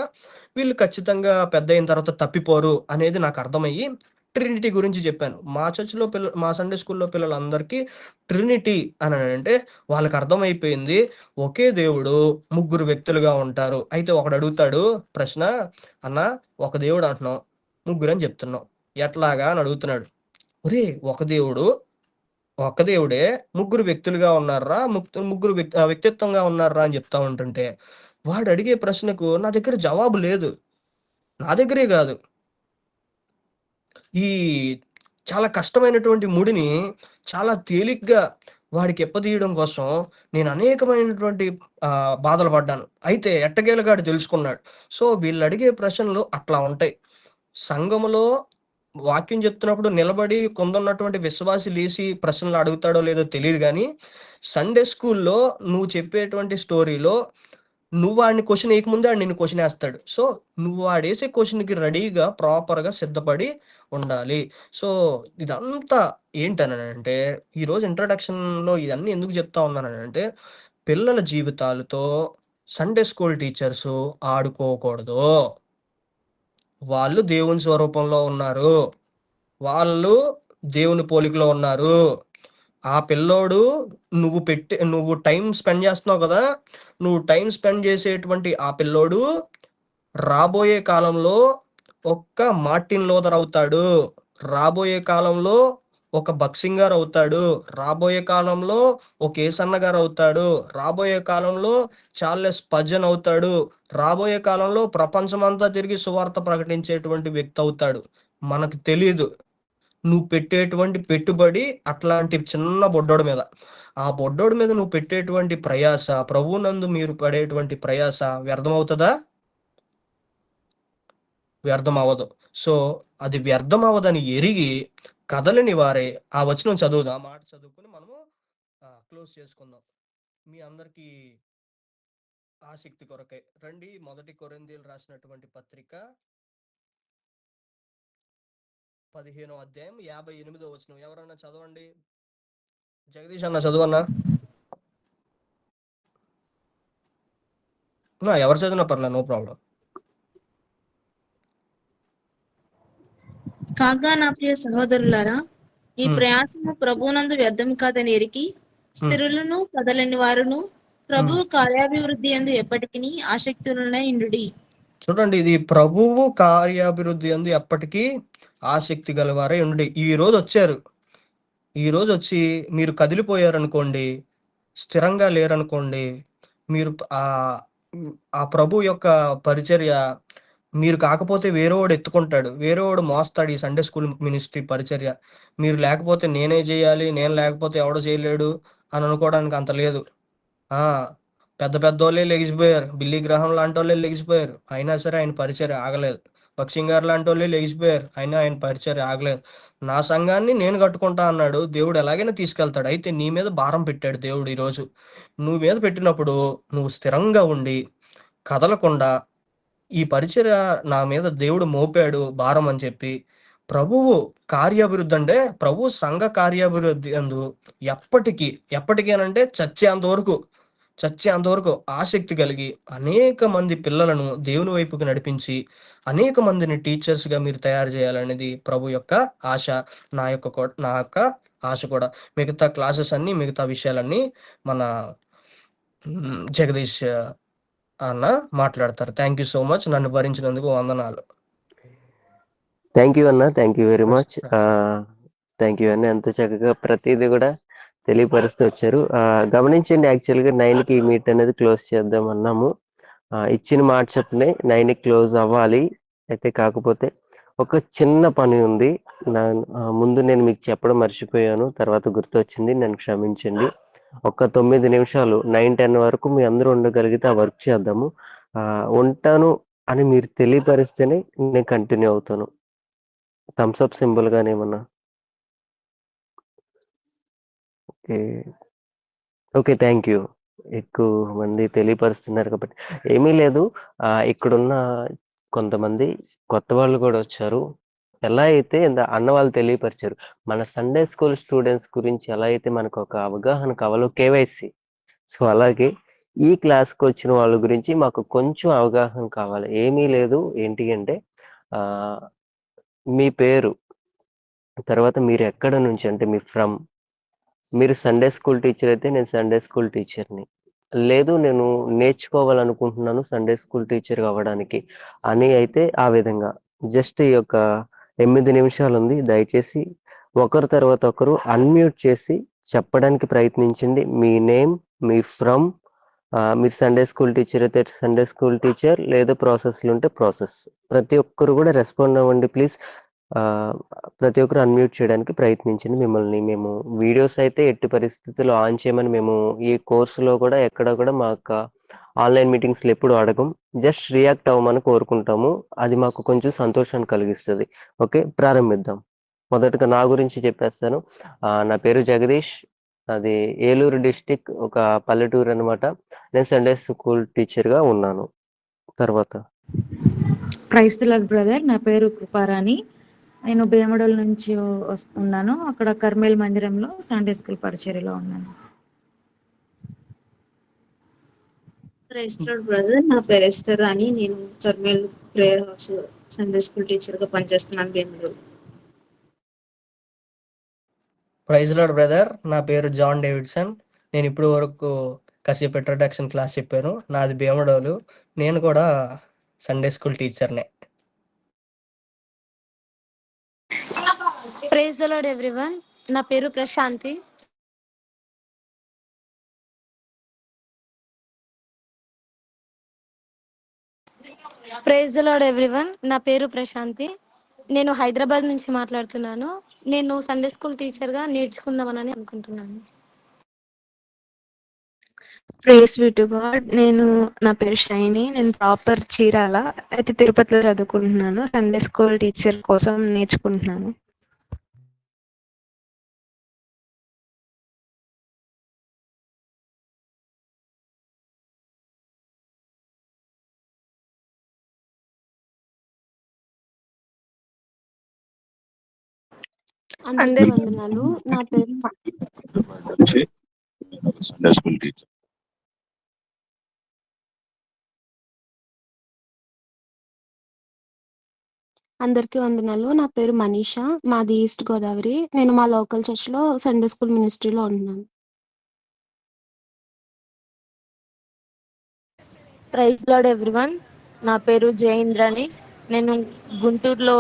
వీళ్ళు ఖచ్చితంగా పెద్దయిన తర్వాత తప్పిపోరు అనేది నాకర్థమయ్యి, ట్రినిటీ గురించి చెప్పాను. మా చర్చ్‌లో మా సండే స్కూల్‌లో పిల్లలందరికీ ట్రినిటీ అననంటే వాళ్ళకర్థమైపోయింది. ఒకే దేవుడు ముగ్గురు వ్యక్తులుగా ఉంటారు. అయితే ఒకడడుగుతాడు ప్రశ్న, "అన్నా ఒక దేవుడు అంటున్నావు, ముగ్గురని చెప్తున్నావు. ఎట్లాగా?" అని అడుగుతున్నాడు. ఒరేయ్! ఒక దేవుడు, ఒక్క దేవుడే ముగ్గురు వ్యక్తులుగా ఉన్నార్రా, ముగ్గురు వ్యక్తిత్వంగా ఉన్నార్రా అని చెప్తా ఉంటుంటే, వాడడిగే ప్రశ్నకు నా దగ్గర జవాబు లేదు. నా దగ్గరే గాదు. ఈ చాలా కష్టమైనటువంటి ముడిని చాలా తేలిగ్గా వాడికి ఇప్పదీయడం కోసం నేను అనేకమైనటువంటి బాధలు పడ్డాను. అయితే ఎట్టకేలకు ఆడు తెలుసుకున్నాడు. సో, వీళ్ళడిగే ప్రశ్నలు అట్లా ఉంటాయి. సంఘములో వాక్యం చెప్తున్నప్పుడు నిలబడి కొందన్నటువంటి విశ్వాసి లేసి ప్రశ్నలు అడుగుతాడో లేదో తెలీదు గానీ, సండే స్కూల్‌లో నువ్వు చెప్పేటువంటి స్టోరీలో నువ్వు వాడిని క్వెషన్ ఏయకముందే ఆడు నిన్ను క్వెషన్ ఏస్తాడు. సో, నువ్వు వాడేసే క్వెషన్‌కి రెడీగా ప్రాపర్‌గా సిద్ధపడి ఉండాలి. సో, ఇదంతా ఏంటననంటే, ఈరోజు ఇంట్రడక్షన్‌లో ఇవన్నీ ఎందుకు చెప్తా ఉన్నాననంటే, పిల్లల జీవితాలతో సండే స్కూల్ టీచర్సు ఆడుకోకూడదు. వాళ్ళు దేవుని స్వరూపంలో ఉన్నారు. వాళ్ళు దేవుని పోలికలో ఉన్నారు. ఆ పిల్లోడు నువ్వు టైమ్ స్పెండ్ చేస్తున్నావు కదా! నువ్వు టైమ్ స్పెండ్ చేసేటువంటి ఆ పిల్లోడు రాబోయే కాలంలో ఒక మార్టిన్ లూథర్ అవుతాడు. రాబోయే కాలంలో ఒక బక్సింగర్ అవుతాడు. రాబోయే కాలంలో ఒక యేసన్న గారు అవుతాడు. రాబోయే కాలంలో చార్లెస్ స్పర్జన్ అవుతాడు. రాబోయే కాలంలో ప్రపంచమంతా తిరిగి సువార్త ప్రకటించేటువంటి వ్యక్తి అవుతాడు. మనకు తెలీదు. నువ్వు పెట్టేటువంటి పెట్టుబడి అట్లాంటి చిన్న బుడ్డోడి మీద. ఆ బుడ్డోడి మీద నువ్వు పెట్టేటువంటి ప్రయాస, ప్రభువునందు మీరు పడేటువంటి ప్రయాస వ్యర్థమవుతదా? వ్యర్థమవ్వదు. సో, అది వ్యర్థమవ్వదని ఎరిగి కదలని వారే ఆ వచనం చదువుదాం. ఆ మాట చదువుకొని మనము క్లోజ్ చేసుకుందాం. మీ అందరికీ ఆసక్తి కొరకై. రండి, మొదటి కొరింథీయులు రాసినటువంటి పత్రిక 15వ అధ్యాయం 58వ వచనం. ఎవరన్నా చదవండి. జగదీష్ అన్న చదువన్నా. ఎవరు చదివినా పర్లేదు, నో ప్రాబ్లం. కాగా నా ప్రియ సహోదరులారా, ఈ ప్రయాసము ప్రభువునందు వ్యర్థం కాదని ఎరిగి స్థిరులను కదలని వారును ప్రభువు కార్యాభివృద్ధి యందు ఎప్పటికీ ఆసక్తులనై ఉండుడి. చూడండి, ఇది ప్రభువు కార్యాభివృద్ధి యందు ఎప్పటికీ ఆసక్తి గలవారై ఉండి. ఈ రోజు వచ్చారు, ఈ రోజు వచ్చి మీరు కదిలిపోయారనుకోండి, స్థిరంగా లేరనుకోండి, మీరు ఆ ప్రభు యొక్క పరిచర్య మీరు కాకపోతే వేరేవాడు ఎత్తుకుంటాడు, వేరేవాడు మోస్తాడు ఈ సండే స్కూల్ మినిస్ట్రీ పరిచర్య. మీరు లేకపోతే నేనే చేయాలి, నేను లేకపోతే ఎవడో చేయలేడు అని అనుకోవడానికి అంత లేదు. పెద్ద పెద్దోళ్ళే లెగిసిపోయారు, బిల్లీ గ్రహం లాంటి వాళ్ళే లెగిసిపోయారు, అయినా సరే ఆయన పరిచర్య ఆగలేదు. భక్సింగ్ గారు లాంటి వాళ్ళే లేచిపోయారు, అయినా ఆయన పరిచయం ఆగలేదు. నా సంఘాన్ని నేను కట్టుకుంటా అన్నాడు, దేవుడు ఎలాగైనా తీసుకెళ్తాడు. అయితే నీ మీద భారం పెట్టాడు దేవుడు ఈరోజు. నువ్వు మీద పెట్టినప్పుడు నువ్వు స్థిరంగా ఉండి కదలకుండా, ఈ పరిచర్య నా మీద దేవుడు మోపాడు భారం అని చెప్పి, ప్రభువు కార్యాభివృద్ధి అంటే ప్రభు సంఘ కార్యాభివృద్ధి అందు ఎప్పటికీ అనంటే చచ్చేంతవరకు ఆసక్తి కలిగి అనేక మంది పిల్లలను దేవుని వైపుకి నడిపించి అనేక మందిని టీచర్స్గా మీరు తయారు చేయాలనేది ప్రభు యొక్క ఆశ. నా యొక్క ఆశ కూడా. మిగతా క్లాసెస్ అన్ని, మిగతా విషయాలన్నీ మన జగదీష్ అన్న మాట్లాడతారు. థ్యాంక్ యూ సో మచ్, నన్ను భరించినందుకు వందనాలు. థ్యాంక్ యూ అన్న, thank you very much. Thank you అన్న, ఎంతో చక్కగా ప్రతిదీ కూడా తెలియపరుస్తూ వచ్చారు. గమనించండి, యాక్చువల్గా 9కి మీట్ అనేది క్లోజ్ చేద్దాం అన్నాము. ఇచ్చిన మాట చెప్పనే 9కి క్లోజ్ అవ్వాలి. అయితే కాకపోతే ఒక చిన్న పని ఉంది. ముందు నేను మీకు చెప్పడం మర్చిపోయాను, తర్వాత గుర్తొచ్చింది, నన్ను క్షమించండి. ఒక 9 నిమిషాలు 9-10 వరకు మీ అందరూ ఉండగలిగితే ఆ వర్క్ చేద్దాము. ఉంటాను అని మీరు తెలియపరిస్తేనే నేను కంటిన్యూ అవుతాను. థమ్స్అప్ సింబల్ గానే ఏమన్నా. Okay, thank you. ఎక్కువ మంది తెలియపరుస్తున్నారు కాబట్టి ఏమీ లేదు. ఇక్కడున్న కొంతమంది కొత్త వాళ్ళు కూడా వచ్చారు. ఎలా అయితే అన్న వాళ్ళు తెలియపరిచారు, మన సండే స్కూల్ స్టూడెంట్స్ గురించి ఎలా అయితే మనకు ఒక అవగాహన కావాలో కేవైసీ, సో అలాగే ఈ క్లాస్కి వచ్చిన వాళ్ళ గురించి మాకు కొంచెం అవగాహన కావాలి. ఏమీ లేదు, ఏంటి అంటే మీ పేరు, తర్వాత మీరు ఎక్కడ నుంచి, అంటే మీ ఫ్రమ్, మీరు సండే స్కూల్ టీచర్ అయితే నేను సండే స్కూల్ టీచర్ని, లేదు నేను నేర్చుకోవాలనుకుంటున్నాను సండే స్కూల్ టీచర్ అవ్వడానికి అని అయితే ఆ విధంగా జస్ట్ ఈ యొక్క 8 నిమిషాలు ఉంది. దయచేసి ఒకరి తర్వాత ఒకరు అన్మ్యూట్ చేసి చెప్పడానికి ప్రయత్నించండి. మీ నేమ్, మీ ఫ్రమ్, మీరు సండే స్కూల్ టీచర్ అయితే సండే స్కూల్ టీచర్, లేదా ప్రాసెస్లు ఉంటే ప్రాసెస్. ప్రతి ఒక్కరు కూడా రెస్పాండ్ అవ్వండి ప్లీజ్. ప్రతి ఒక్కరు అన్మ్యూట్ చేయడానికి ప్రయత్నించండి. మిమ్మల్ని మేము వీడియోస్ అయితే ఎట్టి పరిస్థితుల్లో ఆన్ చేయమని మేము ఈ కోర్సులో కూడా ఎక్కడ కూడా మా యొక్క ఆన్లైన్ మీటింగ్స్లో ఎప్పుడు అడగం. జస్ట్ రియాక్ట్ అవ్వమని కోరుకుంటాము, అది మాకు కొంచెం సంతోషాన్ని కలిగిస్తుంది. ఓకే, ప్రారంభిద్దాం. మొదటగా నా గురించి చెప్పేస్తాను. నా పేరు జగదీష్, అది ఏలూరు డిస్టిక్, ఒక పల్లెటూరు అనమాట. నేను సండే స్కూల్ టీచర్గా ఉన్నాను. తర్వాత ప్రైజ్ ది లార్డ్ బ్రదర్, నా పేరు కృపారాణి. నేను భీమడోల్ నుంచి వస్తున్నాను. అక్కడ కర్మేల్ మందిరంలో సండే స్కూల్ పరిచర్యలో ఉన్నాను. ప్రైజ్ ది లార్డ్ బ్రదర్, నా పేరు ఎస్తర్ రాణి. నేను Carmel prayer house Sunday school teacher గా పనిచేస్తున్నాను భీమడోల్. ప్రైజ్ లార్డ్ బ్రదర్, నా పేరు జాన్ డేవిడ్సన్. నేను ఇప్పుడు వరకు కాసేపు ఇంట్రడక్షన్ క్లాస్ చెప్పాను. నాది భీమడోలు, నేను కూడా సండే స్కూల్ టీచర్నే. ప్రైజ్ ది లార్డ్ ఎవ్రీవన్, నా పేరు Prashanti. Praise the lord everyone, నా పేరు ప్రశాంతి. నేను హైదరాబాద్ నుంచి మాట్లాడుతున్నాను. నేను సండే స్కూల్ టీచర్గా నేర్చుకుందామని అనుకుంటున్నాను. Praise be to God. నా పేరు షైని. నేను ప్రాపర్ చీరాల, అయితే తిరుపతిలో చదువుకుంటున్నాను. సండే స్కూల్ టీచర్ కోసం నేర్చుకుంటున్నాను. అందరికీ వందనాలు. నా పేరు సండే స్కూల్ టీచర్. అందరికీ వందనాలు. నా పేరు మనీషా, మాది ఈస్ట్ గోదావరి. నేను మా లోకల్ చర్చ్ లో సండే స్కూల్ మినిస్ట్రీలో ఉంటున్నాను. ప్రైజ్ లార్డ్ ఎవ్రీవన్, నా పేరు జయేంద్రని. నేను గుంటూరులో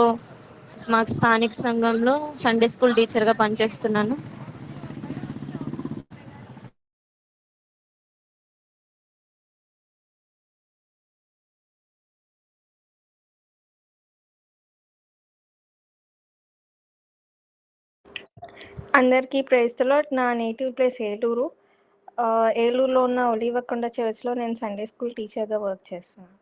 మా స్థానిక సంఘంలో సండే స్కూల్ టీచర్గా పనిచేస్తున్నాను. అందరికీ ప్రైజ్ ది లార్డ్. నా నేటివ్ ప్లేస్ ఏలూరు. ఏలూరులో ఉన్న ఒలివకొండ చర్చ్లో నేను సండే స్కూల్ టీచర్గా వర్క్ చేస్తాను.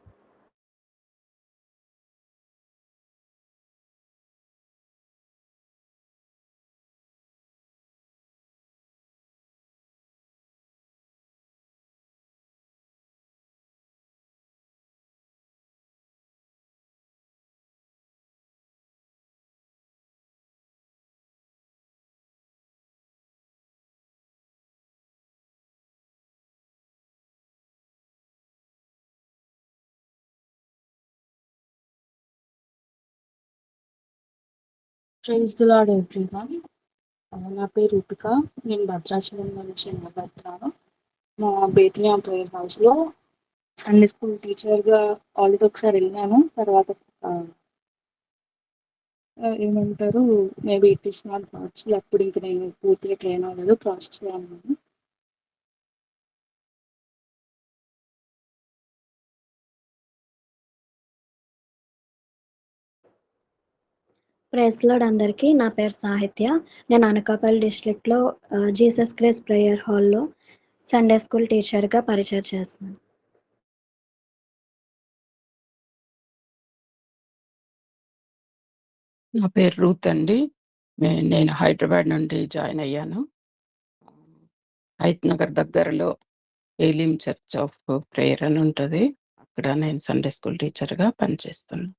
Praise the lord everyone. నా పేరు రూపిక. నేను భద్రాచలం నుంచి మాట్లాడుతున్నాను. మా బేతియా ప్రేయర్ హౌస్లో సండే స్కూల్ టీచర్గా ఆల్రెడీ ఒకసారి వెళ్ళాను. తర్వాత ఏమంటారు, maybe it is not possible. అప్పుడు ఇంక నేను పూర్తిగా ట్రైన్ అవ్వలేదు, ప్రాసెస్లో ఉన్నాను. ప్రైజ్ లార్డ్ అందరికీ. నా పేరు సాహిత్య. నేను అనకాపల్లి డిస్ట్రిక్ట్లో జీసస్ క్రైస్ట్ ప్రేయర్ హాల్లో సండే స్కూల్ టీచర్గా పరిచయం చేస్తున్నాను. నా పేరు రూత్ అండి. నేను హైదరాబాద్ నుండి జాయిన్ అయ్యాను. హైత్ నగర్ దగ్గరలో ఏలిం చర్చ్ ఆఫ్ ప్రేయర్ అని ఉంటుంది. అక్కడ నేను సండే స్కూల్ టీచర్గా పనిచేస్తున్నాను.